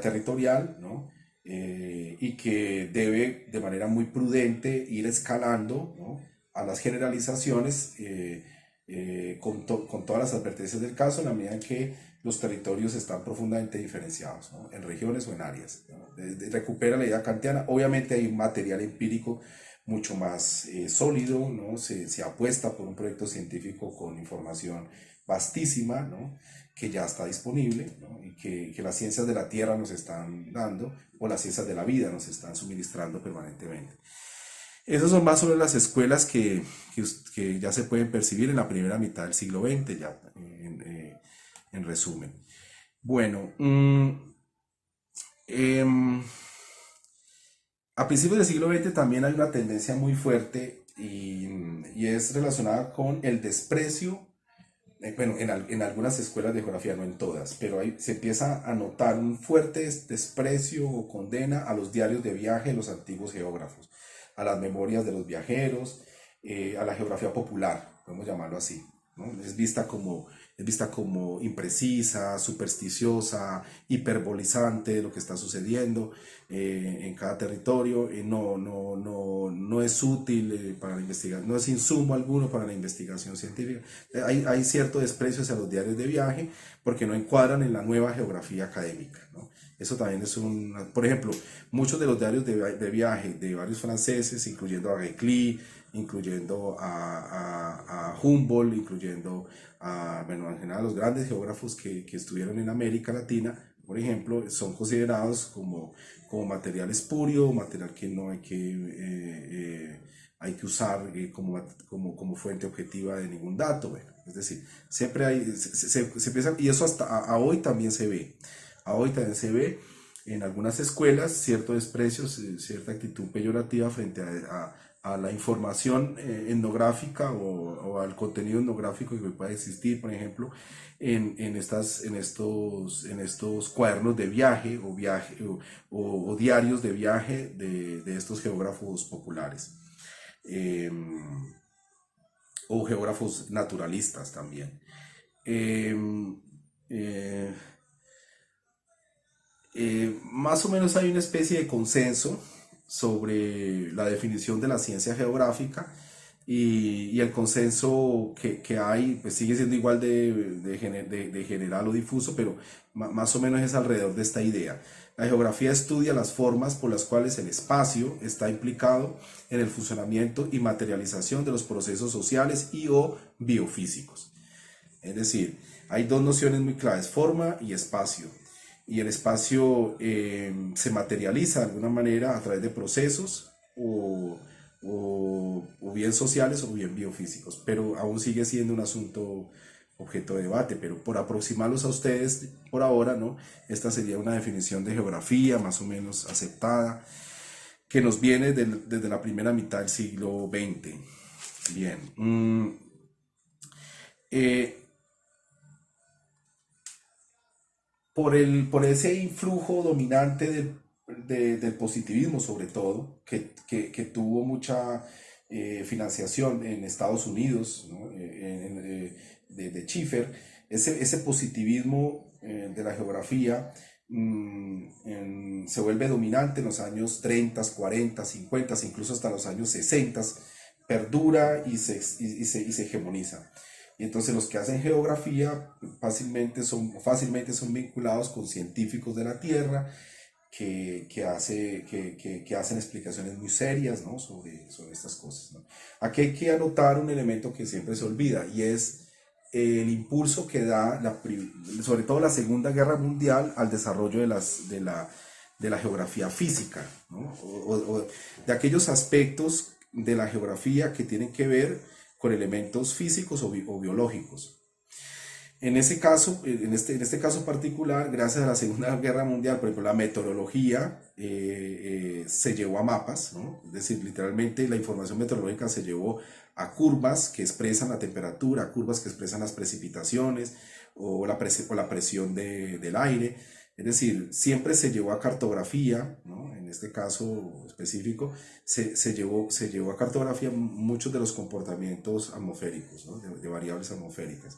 territorial, ¿no? Y que debe de manera muy prudente ir escalando, ¿no? A las generalizaciones con todas las advertencias del caso en la medida en que los territorios están profundamente diferenciados, ¿no? En regiones o en áreas, ¿no? Recupera la idea kantiana. Obviamente hay un material empírico mucho más sólido, ¿no? Se apuesta por un proyecto científico con información vastísima, ¿no? Que ya está disponible, ¿no? Y que las ciencias de la Tierra nos están dando, o las ciencias de la vida nos están suministrando permanentemente. Esas son más o menos las escuelas que ya se pueden percibir en la primera mitad del siglo XX, ya en resumen. Bueno, a principios del siglo XX también hay una tendencia muy fuerte y y es relacionada con el desprecio. Bueno, en algunas escuelas de geografía, no en todas, pero ahí se empieza a notar un fuerte desprecio o condena a los diarios de viaje de los antiguos geógrafos, a las memorias de los viajeros, a la geografía popular, podemos llamarlo así, ¿no? Es vista como imprecisa, supersticiosa, hiperbolizante de lo que está sucediendo en cada territorio. No es útil para la investigación, no es insumo alguno para la investigación científica. Hay cierto desprecio hacia los diarios de viaje porque no encuadran en la nueva geografía académica, ¿no? Eso también es por ejemplo, muchos de los diarios de viaje de varios franceses, incluyendo a Reclus, incluyendo a Humboldt, incluyendo bueno, en general los grandes geógrafos que estuvieron en América Latina, por ejemplo, son considerados como material espurio, material que no hay que usar como fuente objetiva de ningún dato. Bueno, es decir, siempre se piensa, y eso hasta a hoy también se ve. A hoy también se ve en algunas escuelas cierto desprecio, cierta actitud peyorativa frente a la información etnográfica o al contenido etnográfico que pueda existir, por ejemplo, en estos cuadernos de viaje o diarios de viaje de estos geógrafos populares. Eh, o geógrafos naturalistas también. Eh, eh, Más o menos hay una especie de consenso sobre la definición de la ciencia geográfica y el consenso que hay pues sigue siendo igual de general o difuso, pero más o menos es alrededor de esta idea. La geografía estudia las formas por las cuales el espacio está implicado en el funcionamiento y materialización de los procesos sociales y o biofísicos. Es decir, hay dos nociones muy claves, forma y espacio. Y el espacio se materializa de alguna manera a través de procesos o bien sociales o bien biofísicos, pero aún sigue siendo un asunto objeto de debate, pero por aproximarlos a ustedes por ahora, ¿no? Esta sería una definición de geografía más o menos aceptada, que nos viene desde la primera mitad del siglo XX. Bien. Eh, por ese influjo dominante del positivismo, sobre todo, que tuvo mucha financiación en Estados Unidos, ¿no? De Schiffer, ese positivismo de la geografía se vuelve dominante en los años 30, 40, 50, incluso hasta los años 60, perdura y se hegemoniza. Y entonces los que hacen geografía fácilmente son vinculados con científicos de la Tierra que hacen explicaciones muy serias, ¿no? sobre estas cosas, ¿no? Aquí hay que anotar un elemento que siempre se olvida y es el impulso que da sobre todo la Segunda Guerra Mundial al desarrollo de la geografía física, ¿no? O de aquellos aspectos de la geografía que tienen que ver con elementos físicos o biológicos. En ese caso, en este caso particular, gracias a la Segunda Guerra Mundial, por ejemplo, la meteorología se llevó a mapas, ¿no? Es decir, literalmente la información meteorológica se llevó a curvas que expresan la temperatura, curvas que expresan las precipitaciones o la presión del aire. Es decir, siempre se llevó a cartografía, ¿no? En este caso específico, se llevó a cartografía muchos de los comportamientos atmosféricos, ¿no? de variables atmosféricas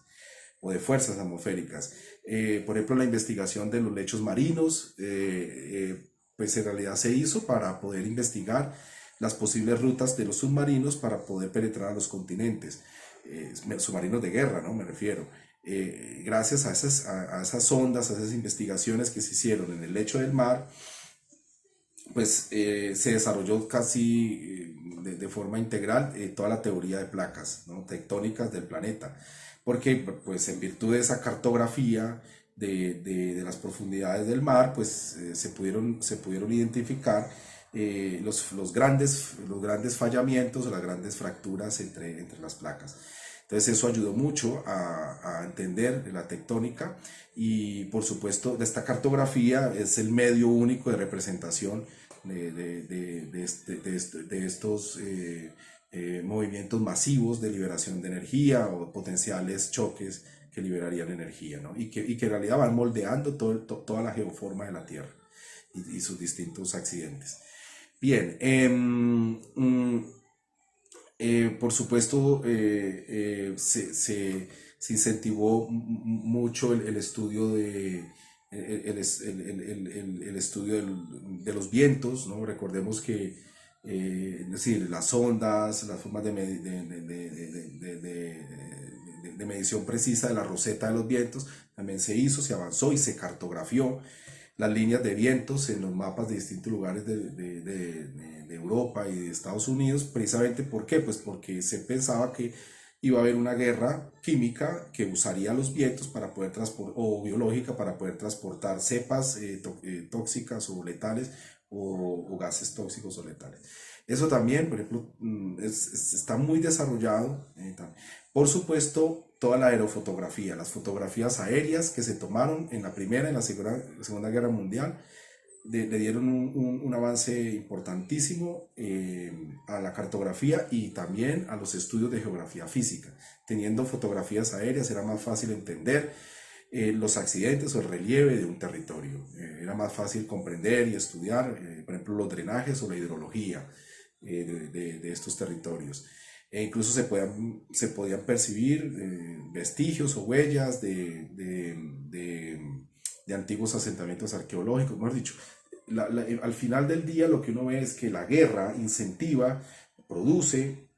o de fuerzas atmosféricas. Por ejemplo, la investigación de los lechos marinos, pues en realidad se hizo para poder investigar las posibles rutas de los submarinos para poder penetrar a los continentes, submarinos de guerra, ¿no? Me refiero. Gracias a esas ondas, a esas investigaciones que se hicieron en el lecho del mar, pues se desarrolló casi de forma integral toda la teoría de placas, ¿no? Tectónicas del planeta, porque pues en virtud de esa cartografía de las profundidades del mar, pues se pudieron identificar los grandes fallamientos o las grandes fracturas entre las placas. Entonces eso ayudó mucho a entender la tectónica y por supuesto esta cartografía es el medio único de representación de estos movimientos masivos de liberación de energía o potenciales choques que liberarían energía, ¿no? Y que en realidad van moldeando toda la geoforma de la Tierra y sus distintos accidentes. Bien, por supuesto, se incentivó mucho el estudio el estudio de los vientos, ¿no? Recordemos que es decir, las ondas, las formas de medición precisa de la roseta de los vientos, también se hizo, se avanzó y se cartografió las líneas de vientos en los mapas de distintos lugares de Europa y de Estados Unidos, precisamente ¿por qué? Pues porque se pensaba que iba a haber una guerra química que usaría los vientos para poder transportar, o biológica para poder transportar cepas tóxicas o letales o gases tóxicos o letales. Eso también, por ejemplo, está muy desarrollado. Por supuesto, toda la aerofotografía, las fotografías aéreas que se tomaron en la Primera y en la Segunda Guerra Mundial, le dieron un avance importantísimo a la cartografía y también a los estudios de geografía física. Teniendo fotografías aéreas era más fácil entender los accidentes o el relieve de un territorio. Era más fácil comprender y estudiar, por ejemplo, los drenajes o la hidrología de estos territorios. Incluso se podían percibir vestigios o huellas de antiguos asentamientos arqueológicos. Mejor dicho, al final del día lo que uno ve es que la guerra incentiva, produce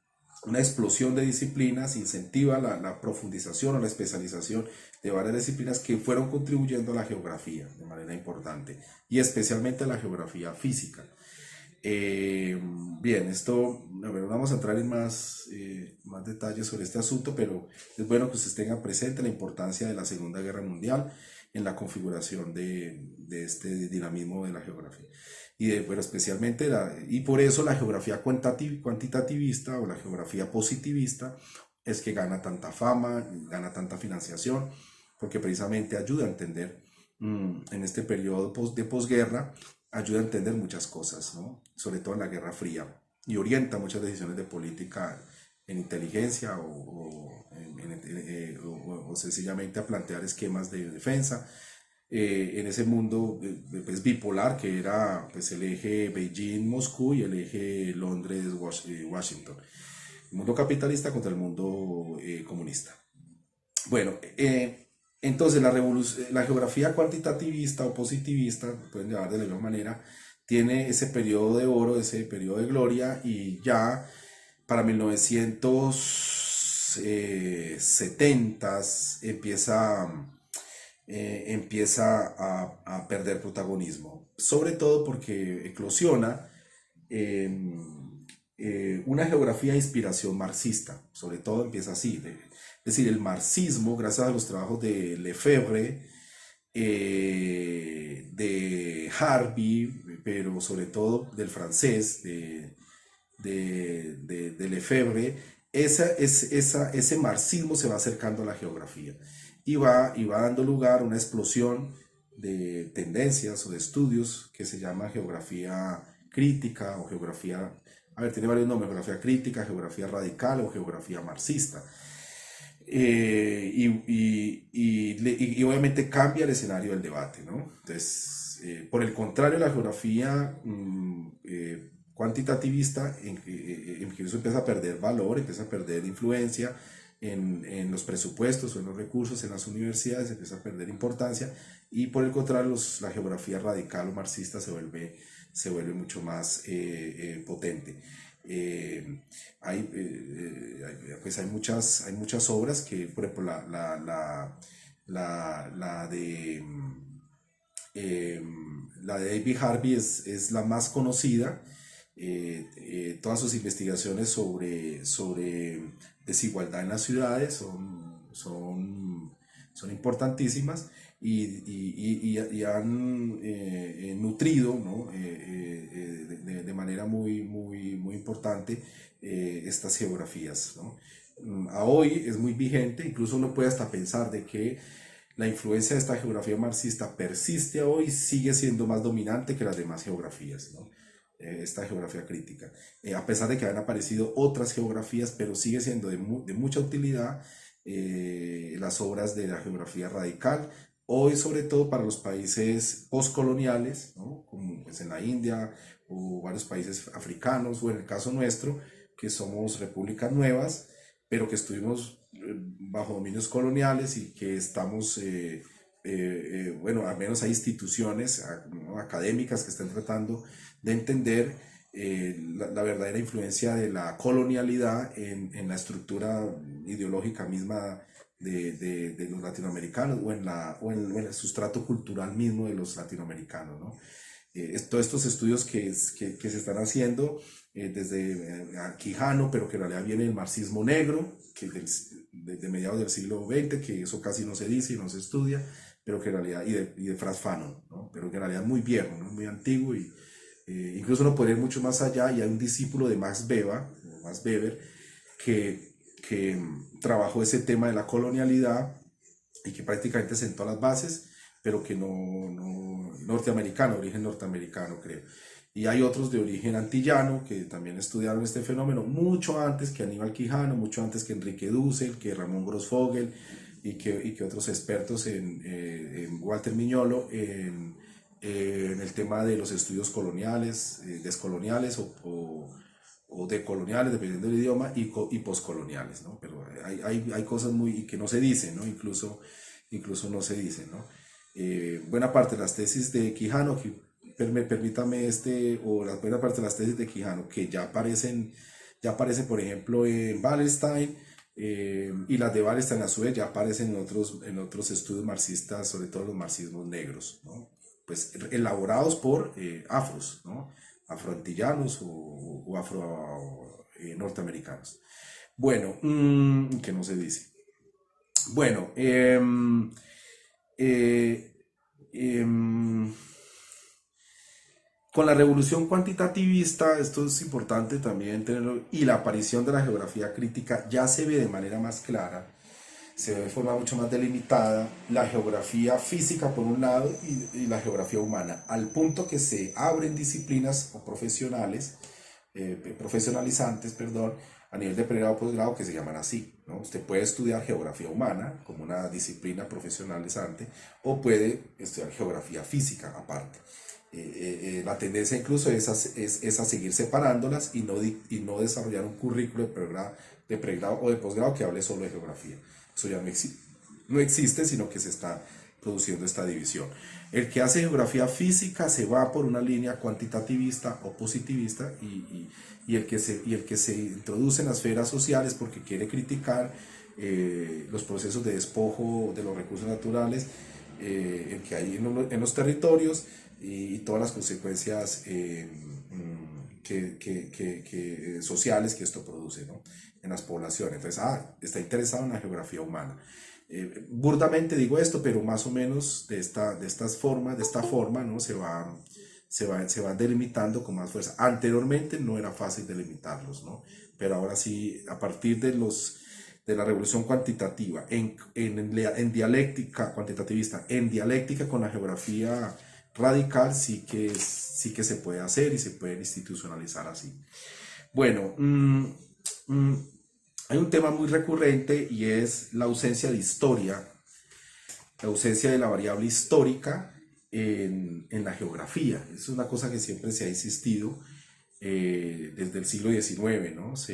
una explosión de disciplinas, incentiva la profundización o la especialización de varias disciplinas que fueron contribuyendo a la geografía de manera importante y especialmente a la geografía física. Bien, vamos a entrar en más detalles sobre este asunto, pero es bueno que ustedes tengan presente la importancia de la Segunda Guerra Mundial en la configuración de este dinamismo de la geografía. Pero especialmente, y por eso la geografía cuantitativista o la geografía positivista es que gana tanta fama, gana tanta financiación, porque precisamente ayuda a entender en este periodo de posguerra, ayuda a entender muchas cosas, ¿no? Sobre todo en la Guerra Fría, y orienta muchas decisiones de política en inteligencia o sencillamente a plantear esquemas de defensa en ese mundo pues, bipolar que era pues, el eje Beijing-Moscú y el eje Londres-Washington. El mundo capitalista contra el mundo comunista. Bueno, entonces la geografía cuantitativista o positivista, pueden llamar de la misma manera, tiene ese periodo de oro, ese periodo de gloria, y ya para 1970 empieza a perder protagonismo, sobre todo porque eclosiona una geografía de inspiración marxista, sobre todo empieza así, es decir, el marxismo, gracias a los trabajos de Lefebvre, de Harvey, pero sobre todo del francés, de Lefebvre, ese marxismo se va acercando a la geografía y va dando lugar a una explosión de tendencias o de estudios que se llama geografía crítica o geografía, a ver, tiene varios nombres, geografía crítica, geografía radical o geografía marxista. Y obviamente cambia el escenario del debate, ¿no? Entonces, por el contrario, la geografía cuantitativista incluso empieza a perder valor, empieza a perder influencia en los presupuestos o en los recursos en las universidades, empieza a perder importancia, y por el contrario, la geografía radical o marxista se vuelve mucho más potente. Pues hay muchas obras que, por ejemplo, eh, la de David Harvey es la más conocida. Todas sus investigaciones sobre desigualdad en las ciudades son importantísimas y han nutrido, ¿no? De manera muy importante estas geografías, ¿no? A hoy es muy vigente, incluso uno puede hasta pensar de que la influencia de esta geografía marxista persiste hoy, sigue siendo más dominante que las demás geografías, ¿no? esta geografía crítica. A pesar de que han aparecido otras geografías, pero sigue siendo de mucha utilidad las obras de la geografía radical, hoy sobre todo para los países postcoloniales, ¿no? Como pues en la India o varios países africanos, o en el caso nuestro, que somos repúblicas nuevas, pero que estuvimos bajo dominios coloniales y que estamos, bueno, al menos hay instituciones, ¿no?, académicas que están tratando de entender la verdadera influencia de la colonialidad en la estructura ideológica misma de los latinoamericanos o en el sustrato cultural mismo de los latinoamericanos, ¿no? Todos estos estudios que se están haciendo desde Quijano, pero que en realidad viene del marxismo negro, que de mediados del siglo XX, que eso casi no se dice y no se estudia, pero que en realidad, y de Franz Fanon, ¿no? Pero que en realidad es muy viejo, ¿no? Muy antiguo, y incluso no puede ir mucho más allá, y hay un discípulo de Max Weber, que trabajó ese tema de la colonialidad y que prácticamente sentó las bases, pero que norteamericano, origen norteamericano, creo. Y hay otros de origen antillano que también estudiaron este fenómeno mucho antes que Aníbal Quijano, mucho antes que Enrique Dussel, que Ramón Grossfogel y que otros expertos en Walter Miñolo en el tema de los estudios coloniales, descoloniales o decoloniales, dependiendo del idioma, y poscoloniales, ¿no? Pero hay cosas muy que no se dicen, ¿no? Incluso no se dicen, ¿no? Buena parte de las tesis de Quijano, permítame o la buena parte de las tesis de Quijano, que ya aparecen por ejemplo en Wallerstein, y las de Wallerstein a su vez ya aparecen en otros estudios marxistas, sobre todo los marxismos negros, ¿no? Pues elaborados por afros, ¿no? Afroantillanos o afro norteamericanos. Bueno, que no se dice. Bueno, eh, em, con la revolución cuantitativista, esto es importante también tenerlo, y la aparición de la geografía crítica, ya se ve de manera más clara, se ve de forma mucho más delimitada la geografía física por un lado y la geografía humana, al punto que se abren disciplinas o profesionalizantes, perdón, a nivel de pregrado o posgrado, que se llaman así, ¿no? Usted puede estudiar geografía humana como una disciplina profesionalizante, o puede estudiar geografía física aparte. La tendencia incluso es a seguir separándolas y no desarrollar un currículo de pregrado o de posgrado que hable solo de geografía. Eso ya no existe, sino que se está produciendo esta división. El que hace geografía física se va por una línea cuantitativista o positivista, y el que se introduce en las esferas sociales porque quiere criticar los procesos de despojo de los recursos naturales que hay en los territorios, y todas las consecuencias sociales que esto produce, ¿no?, en las poblaciones. Entonces, está interesado en la geografía humana. Burdamente digo esto, pero más o menos de esta forma, ¿no?, se va delimitando con más fuerza. Anteriormente no era fácil delimitarlos, ¿no? Pero ahora sí, a partir de la revolución cuantitativa, en dialéctica cuantitativista, en dialéctica con la geografía radical, sí que se puede hacer y se puede institucionalizar así. Bueno, mm, hay un tema muy recurrente, y es la ausencia de historia, la ausencia de la variable histórica en la geografía. Es una cosa que siempre se ha insistido desde el siglo XIX, ¿no? Es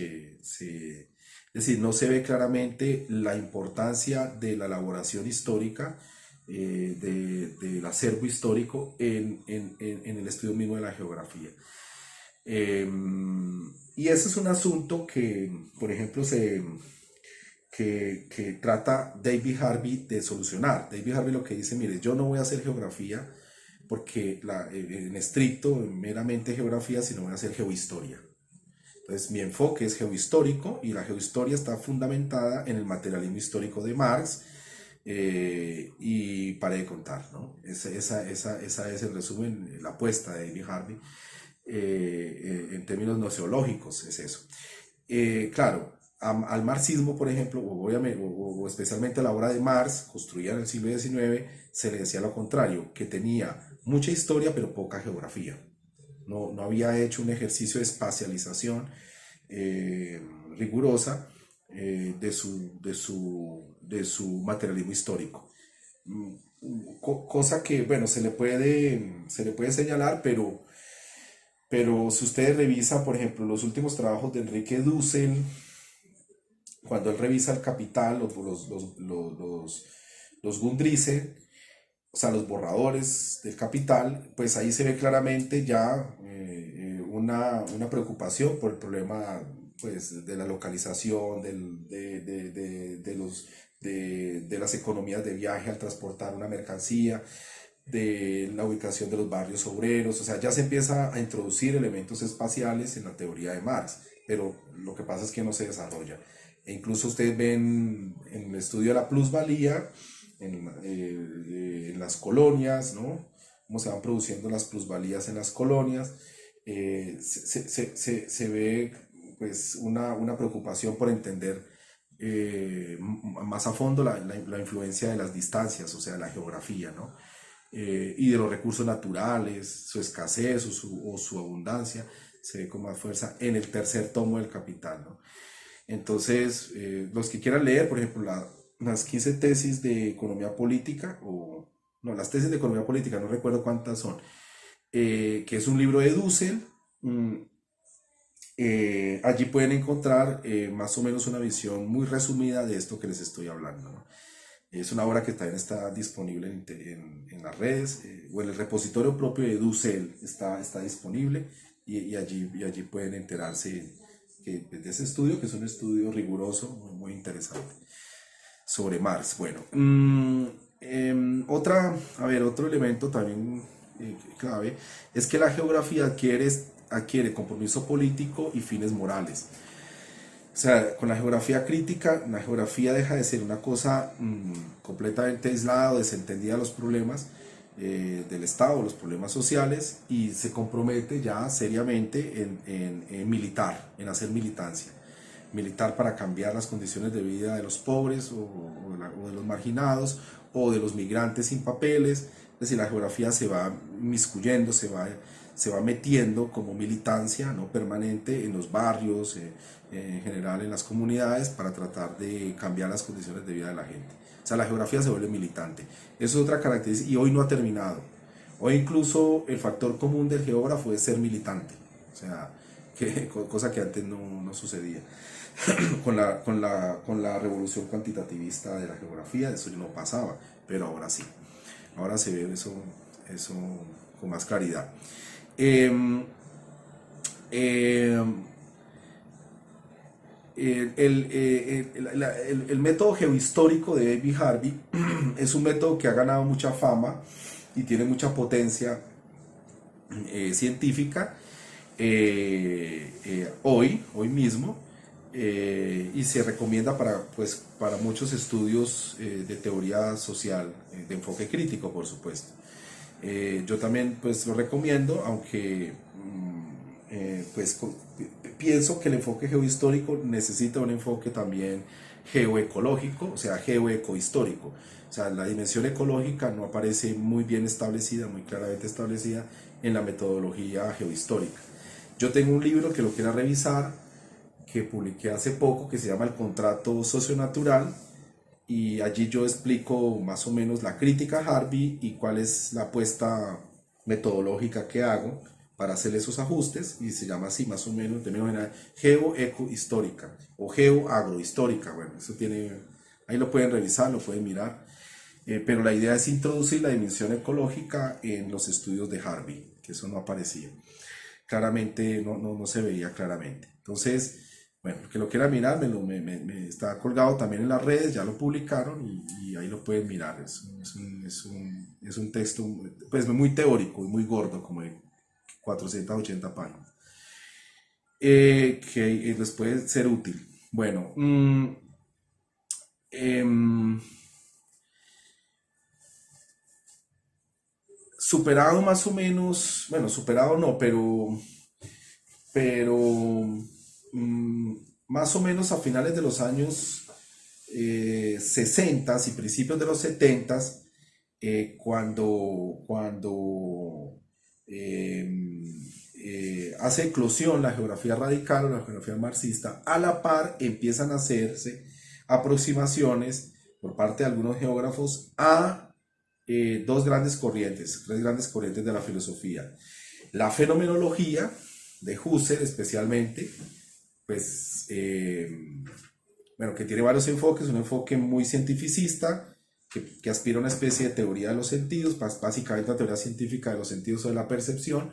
decir, no se ve claramente la importancia de la elaboración histórica, del acervo histórico en el estudio mismo de la geografía. Eh, y ese es un asunto que, por ejemplo, que trata David Harvey de solucionar. David Harvey lo que dice: mire, yo no voy a hacer geografía porque en estricto, meramente geografía, sino voy a hacer geohistoria. Entonces, mi enfoque es geohistórico, y la geohistoria está fundamentada en el materialismo histórico de Marx, y paré de contar, ¿no? Esa es el resumen, la apuesta de David Harvey, en términos noceológicos, es eso. Claro, al marxismo, por ejemplo, o especialmente a la obra de Marx, construida en el siglo XIX, se le decía lo contrario, que tenía mucha historia pero poca geografía. no había hecho un ejercicio de espacialización eh, rigurosa de su materialismo histórico. Cosa que, bueno, se le puede señalar, pero si ustedes revisan, por ejemplo, los últimos trabajos de Enrique Dussel, cuando él revisa el Capital, los Grundrisse, o sea, los borradores del Capital, pues ahí se ve claramente ya una preocupación por el problema, pues, de la localización, de las economías de viaje al transportar una mercancía, de la ubicación de los barrios obreros, o sea, ya se empieza a introducir elementos espaciales en la teoría de Marx, pero lo que pasa es que no se desarrolla. E incluso ustedes ven en el estudio de la plusvalía, en las colonias, ¿no? Cómo se van produciendo las plusvalías en las colonias. Se ve pues una preocupación por entender más a fondo la influencia de las distancias, o sea, la geografía, ¿no? Y de los recursos naturales, su escasez o su abundancia, se ve con más fuerza en el tercer tomo del Capital, ¿no? Entonces, los que quieran leer, por ejemplo, las 15 tesis de economía política, o no, las tesis de economía política, no recuerdo cuántas son, que es un libro de Dussel. mm, Allí pueden encontrar más o menos una visión muy resumida de esto que les estoy hablando, ¿no? Es una obra que también está disponible en las redes o en el repositorio propio de Dussel está disponible y allí pueden enterarse de ese estudio, que es un estudio riguroso, muy interesante, sobre Marx. Bueno, otro elemento también clave es que la geografía adquiere compromiso político y fines morales. O sea, con la geografía crítica, la geografía deja de ser una cosa completamente aislada o desentendida de los problemas del Estado, los problemas sociales, y se compromete ya seriamente en militar, en hacer militancia. Militar para cambiar las condiciones de vida de los pobres o de los marginados o de los migrantes sin papeles. Es decir, la geografía se va miscuyendo, se va metiendo como militancia, ¿no?, permanente en los barrios, en general en las comunidades, para tratar de cambiar las condiciones de vida de la gente. O sea, la geografía se vuelve militante. Eso es otra característica y hoy no ha terminado. Hoy incluso el factor común del geógrafo es ser militante. O sea, cosa que antes no sucedía. Con la revolución cuantitativista de la geografía, eso no pasaba, pero ahora sí. Ahora se ve eso con más claridad. Eh, eh, el método geohistórico de David Harvey es un método que ha ganado mucha fama y tiene mucha potencia científica hoy mismo, y se recomienda para muchos estudios de teoría social, de enfoque crítico, por supuesto. Yo también pues lo recomiendo, aunque pues pienso que el enfoque geohistórico necesita un enfoque también geoecológico, o sea, geoecohistórico. O sea, la dimensión ecológica no aparece muy bien establecida, muy claramente establecida en la metodología geohistórica. Yo tengo un libro que lo quiera revisar, que publiqué hace poco, que se llama El contrato socionatural, y allí yo explico más o menos la crítica a Harvey y cuál es la apuesta metodológica que hago para hacer esos ajustes, y se llama así más o menos, de manera geoecohistórica o geoagrohistórica. Bueno, eso tiene, ahí lo pueden revisar, lo pueden mirar, pero la idea es introducir la dimensión ecológica en los estudios de Harvey, que eso no aparecía claramente, no se veía claramente. Entonces, bueno, el que lo quiera mirar, está colgado también en las redes, ya lo publicaron y ahí lo pueden mirar. Es un texto pues muy teórico y muy gordo, como de 480 páginas, que les puede ser útil. Bueno, em, superado más o menos, bueno, superado no, pero mm, más o menos a finales de los años 60 y principios de los 70, cuando hace eclosión la geografía radical o la geografía marxista, a la par empiezan a hacerse aproximaciones por parte de algunos geógrafos a tres grandes corrientes de la filosofía. La fenomenología de Husserl especialmente, pues, bueno, que tiene varios enfoques, un enfoque muy cientificista, que aspira a una especie de teoría de los sentidos, básicamente una teoría científica de los sentidos o de la percepción,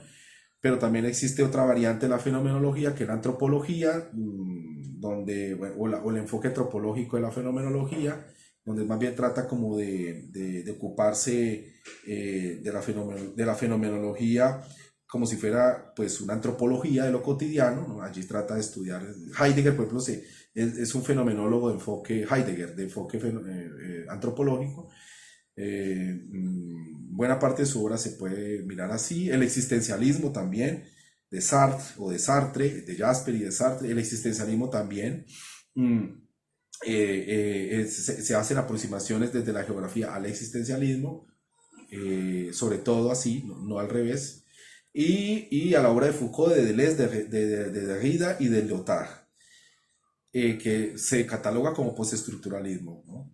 pero también existe otra variante de la fenomenología, que es la antropología, donde, bueno, o el enfoque antropológico de la fenomenología, donde más bien trata como de ocuparse de la fenomenología como si fuera pues una antropología de lo cotidiano, ¿no? Allí trata de estudiar, Heidegger por ejemplo es un fenomenólogo de enfoque, Heidegger, de enfoque antropológico. Buena parte de su obra se puede mirar así. El existencialismo también, de Sartre o de Sartre, de Jasper y de Sartre. El existencialismo también. mm, se hacen aproximaciones desde la geografía al existencialismo, sobre todo así, no al revés. Y a la obra de Foucault, de Deleuze, de Derrida y de Lyotard, que se cataloga como postestructuralismo, ¿no?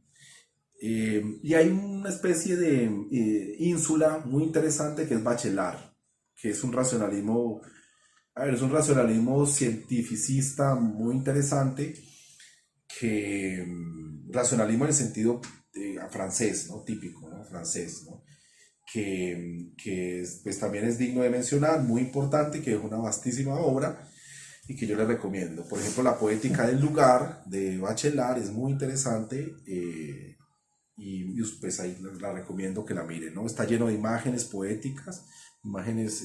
Y hay una especie de ínsula muy interesante que es Bachelard, que es un racionalismo, a ver, es un racionalismo cientificista muy interesante, que racionalismo en el sentido francés, ¿no? Típico, ¿no? Francés, ¿no? Pues, también es digno de mencionar, muy importante, que es una vastísima obra y que yo le recomiendo. Por ejemplo, La poética del lugar de Bachelard es muy interesante, y pues ahí la recomiendo que la miren, ¿no? Está lleno de imágenes poéticas, imágenes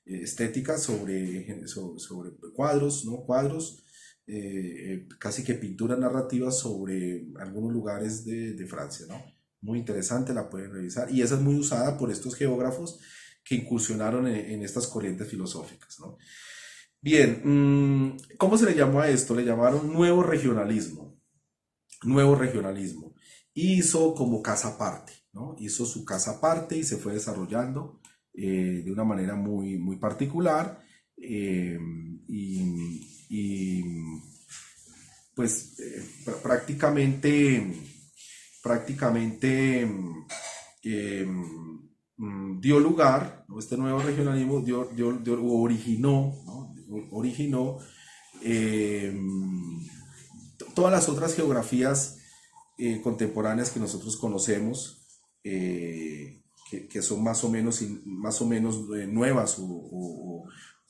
estéticas sobre cuadros, ¿no? Cuadros, casi que pinturas narrativas sobre algunos lugares de Francia, ¿no? Muy interesante, la pueden revisar. Y esa es muy usada por estos geógrafos que incursionaron en estas corrientes filosóficas, ¿no? Bien, ¿cómo se le llamó a esto? Le llamaron nuevo regionalismo. Nuevo regionalismo. Hizo como casa aparte, ¿no? Hizo su casa aparte y se fue desarrollando de una manera muy, muy particular. eh, y pues prácticamente eh, dio lugar, ¿no? Este nuevo regionalismo originó, ¿no? Originó eh, todas las otras geografías contemporáneas que nosotros conocemos, que son más o menos nuevas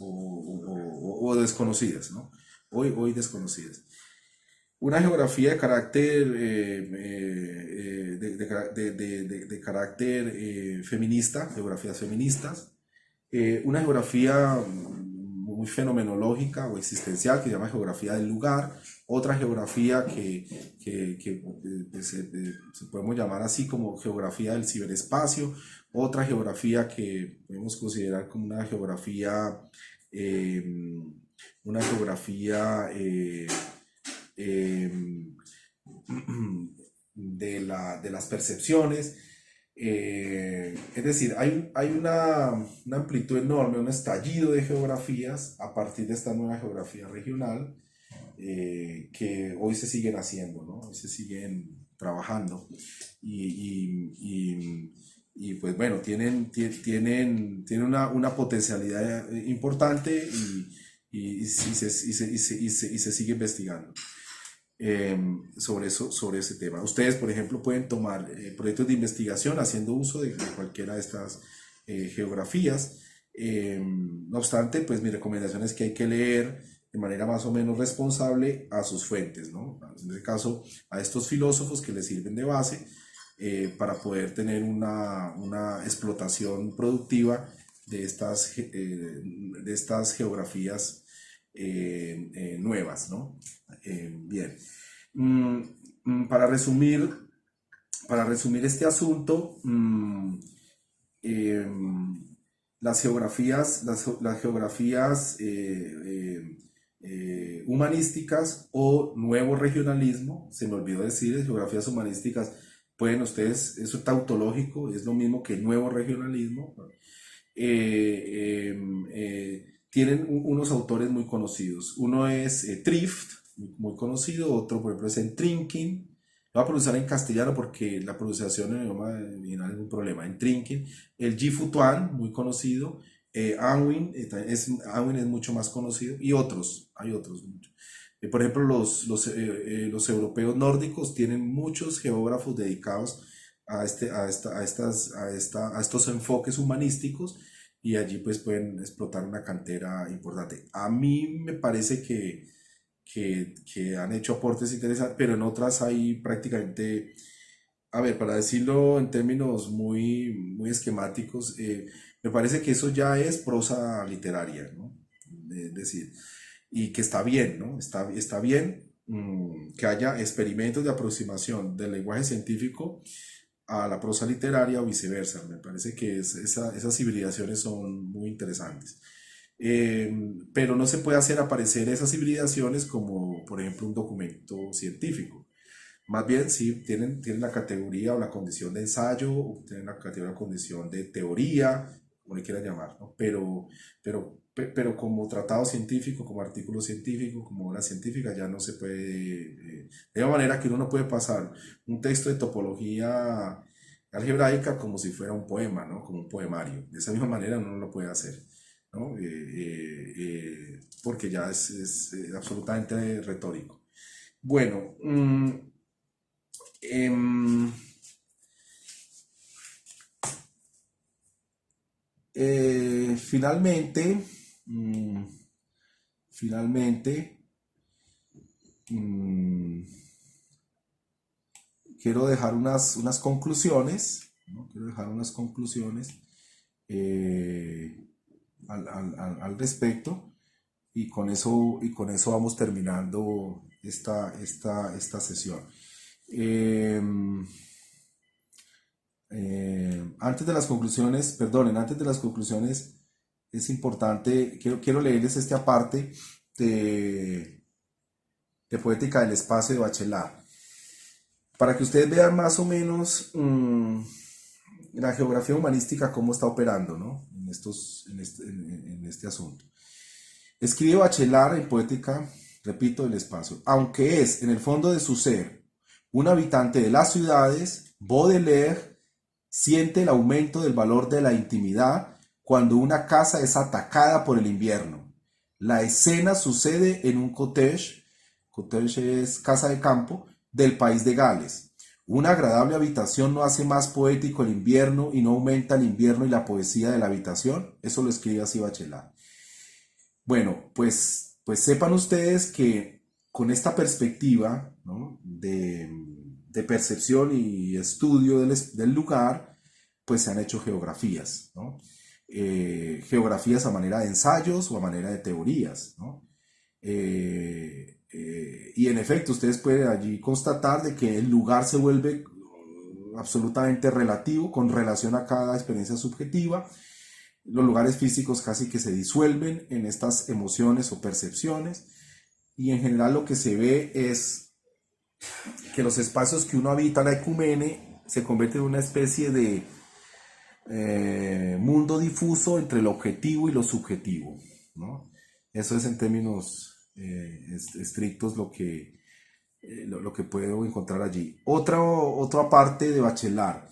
o desconocidas, ¿no? Hoy desconocidas. Una geografía de carácter, de carácter feminista, geografías feministas, una geografía muy fenomenológica o existencial que se llama geografía del lugar, otra geografía se podemos llamar así como geografía del ciberespacio, otra geografía que podemos considerar como eh, una geografía eh, de las percepciones. Es decir, hay una amplitud enorme, un estallido de geografías a partir de esta nueva geografía regional, que hoy se siguen haciendo, ¿no? Hoy se siguen trabajando y pues bueno, tienen una potencialidad importante y se sigue investigando sobre ese tema. Ustedes, por ejemplo, pueden tomar proyectos de investigación haciendo uso de cualquiera de estas geografías. No obstante, pues mi recomendación es que hay que leer de manera más o menos responsable a sus fuentes, ¿no? En este caso, a estos filósofos que les sirven de base para poder tener una explotación productiva de estas geografías nuevas, ¿no? Bien. Mm, para resumir este asunto, eh, las geografías humanísticas o nuevo regionalismo, se me olvidó decir, geografías humanísticas, pueden ustedes, eso es tautológico, es lo mismo que nuevo regionalismo, tienen unos autores muy conocidos. Uno es Trift, muy conocido, otro por ejemplo es Entrinkin. Lo voy a pronunciar en castellano porque la pronunciación en el idioma original es un problema. Entrinkin, el Jifu Tuan, muy conocido, Anwin, Anwin es mucho más conocido, y otros, hay otros muchos. Por ejemplo, los europeos nórdicos tienen muchos geógrafos dedicados a estos enfoques humanísticos, y allí pues pueden explotar una cantera importante. A mí me parece que han hecho aportes interesantes, pero en otras hay prácticamente, a ver, para decirlo en términos muy esquemáticos, me parece que eso ya es prosa literaria, ¿no? Es decir, y que está bien, ¿no? Está bien que haya experimentos de aproximación del lenguaje científico a la prosa literaria o viceversa. Me parece que esas hibridaciones son muy interesantes. Pero no se puede hacer aparecer esas hibridaciones como, por ejemplo, un documento científico. Más bien, sí, tienen la categoría o la condición de ensayo, o tienen la categoría o condición de teoría, como le quieran llamar, ¿no? Pero como tratado científico, como artículo científico, como obra científica, ya no se puede. De la manera que uno no puede pasar un texto de topología algebraica como si fuera un poema, ¿no? Como un poemario. De esa misma manera uno no lo puede hacer, ¿no? Porque ya es absolutamente retórico. Bueno, em, finalmente, mm, finalmente, mm, quiero dejar unas conclusiones, ¿no? Quiero dejar unas conclusiones eh, al respecto, y con eso vamos terminando esta sesión. Eh, Antes de las conclusiones, perdonen, antes de las conclusiones, es importante, quiero leerles este aparte de, de Poética del Espacio de Bachelard, para que ustedes vean más o menos la geografía humanística cómo está operando, ¿no? En este asunto. Escribe Bachelard en Poética, repito, del Espacio. Aunque es, en el fondo de su ser, un habitante de las ciudades, Baudelaire siente el aumento del valor de la intimidad cuando una casa es atacada por el invierno. La escena sucede en un cottage es casa de campo, del país de Gales. Una agradable habitación no hace más poético el invierno y no aumenta el invierno y la poesía de la habitación. Eso lo escribe así Bachelard. Bueno, pues sepan ustedes que con esta perspectiva, ¿no? de percepción y estudio del lugar, pues se han hecho geografías, ¿no? Geografías a manera de ensayos o a manera de teorías, ¿no? Y en efecto, ustedes pueden allí constatar de que el lugar se vuelve absolutamente relativo con relación a cada experiencia subjetiva. Los lugares físicos casi que se disuelven en estas emociones o percepciones, y en general lo que se ve es que los espacios que uno habita, la ecumene, se convierte en una especie de mundo difuso entre lo objetivo y lo subjetivo, ¿no? Eso es en términos estrictos lo que puedo encontrar allí. Otra parte de Bachelard.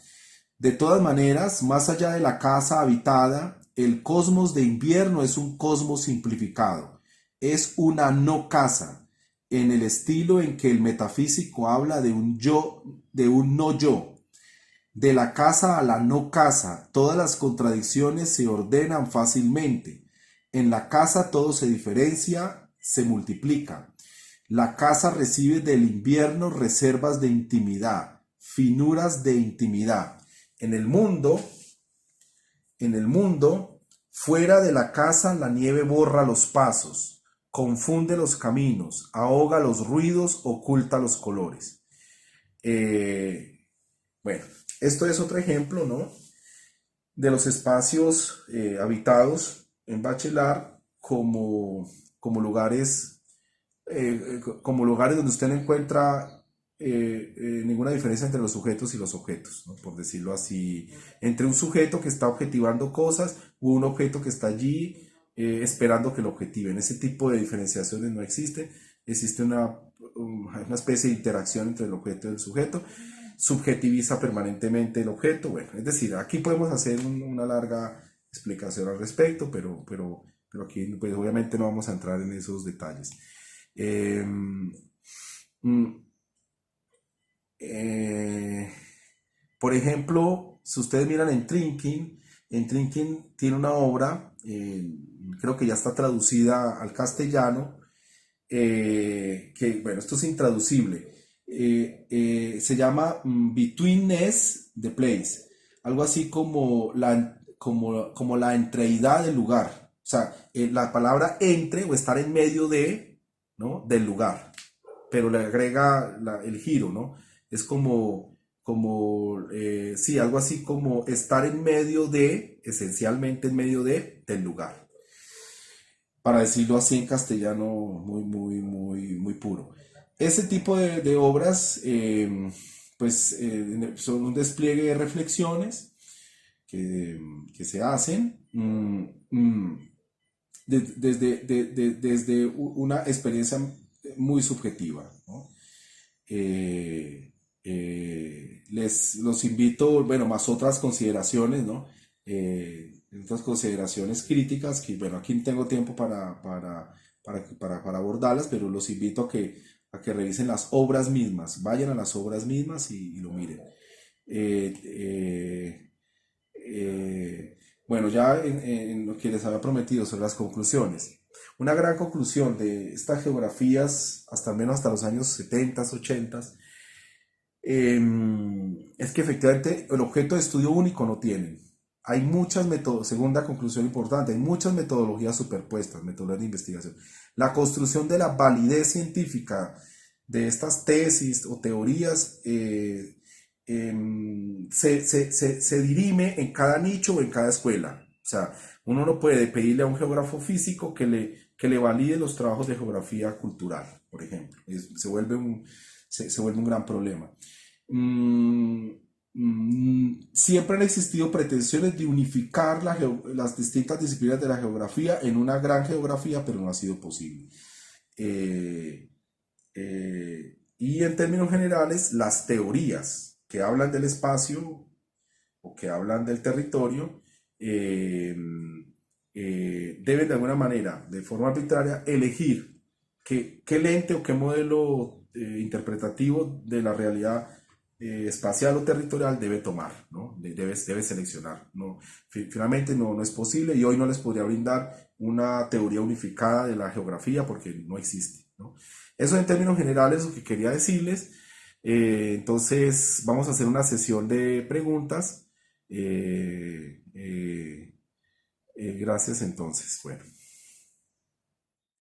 De todas maneras, más allá de la casa habitada, el cosmos de invierno es un cosmos simplificado. Es una no casa, en el estilo en que el metafísico habla de un yo, de un no yo. De la casa a la no casa, todas las contradicciones se ordenan fácilmente. En la casa todo se diferencia, se multiplica. La casa recibe del invierno reservas de intimidad, finuras de intimidad. En el mundo, fuera de la casa, la nieve borra los pasos, confunde los caminos, ahoga los ruidos, oculta los colores. Bueno, esto es otro ejemplo, ¿no? De los espacios habitados en Bachelard como lugares donde usted no encuentra ninguna diferencia entre los sujetos y los objetos, ¿no? Por decirlo así, entre un sujeto que está objetivando cosas o un objeto que está allí esperando que lo objetiven. Ese tipo de diferenciaciones no existe. Existe una especie de interacción entre el objeto y el sujeto. Subjetiviza permanentemente el objeto. Bueno, es decir, aquí podemos hacer una larga explicación al respecto, pero aquí pues, obviamente no vamos a entrar en esos detalles. Eh, mm, eh, por ejemplo, si ustedes miran en Trinking tiene una obra, creo que ya está traducida al castellano, que, bueno, esto es intraducible. Se llama Betweenness the Place, algo así como la entreidad del lugar. O sea, la palabra entre o estar en medio de, ¿no? Del lugar, pero le agrega el giro, ¿no? Es sí, algo así como estar en medio de, esencialmente en medio del lugar, para decirlo así en castellano muy, muy, muy, muy puro. Ese tipo de obras, pues, son un despliegue de reflexiones que se hacen desde una experiencia muy subjetiva, ¿no? Los invito, bueno, más otras consideraciones, ¿no? Otras consideraciones críticas que, bueno, aquí no tengo tiempo para abordarlas, pero los invito a que revisen las obras mismas, vayan a las obras mismas y lo miren. Eh, eh, bueno, ya en lo que les había prometido sobre las conclusiones. Una gran conclusión de estas geografías, hasta al menos hasta los años 70, 80, es que efectivamente el objeto de estudio único no tienen. Hay muchas metodologías, segunda conclusión importante, hay muchas metodologías superpuestas, metodologías de investigación. La construcción de la validez científica de estas tesis o teorías se dirime en cada nicho o en cada escuela. O sea, uno no puede pedirle a un geógrafo físico que le valide los trabajos de geografía cultural, por ejemplo. Se vuelve un gran problema. Mm, Siempre han existido pretensiones de unificar las distintas disciplinas de la geografía en una gran geografía, pero no ha sido posible. Eh, y en términos generales, las teorías que hablan del espacio o que hablan del territorio eh, deben de alguna manera, de forma arbitraria, elegir qué lente o qué modelo interpretativo de la realidad espacial o territorial debe tomar, ¿no? Debe seleccionar, ¿no? Finalmente no es posible y hoy no les podría brindar una teoría unificada de la geografía porque no existe, ¿no? Eso en términos generales es lo que quería decirles. Entonces vamos a hacer una sesión de preguntas. Gracias entonces. Bueno.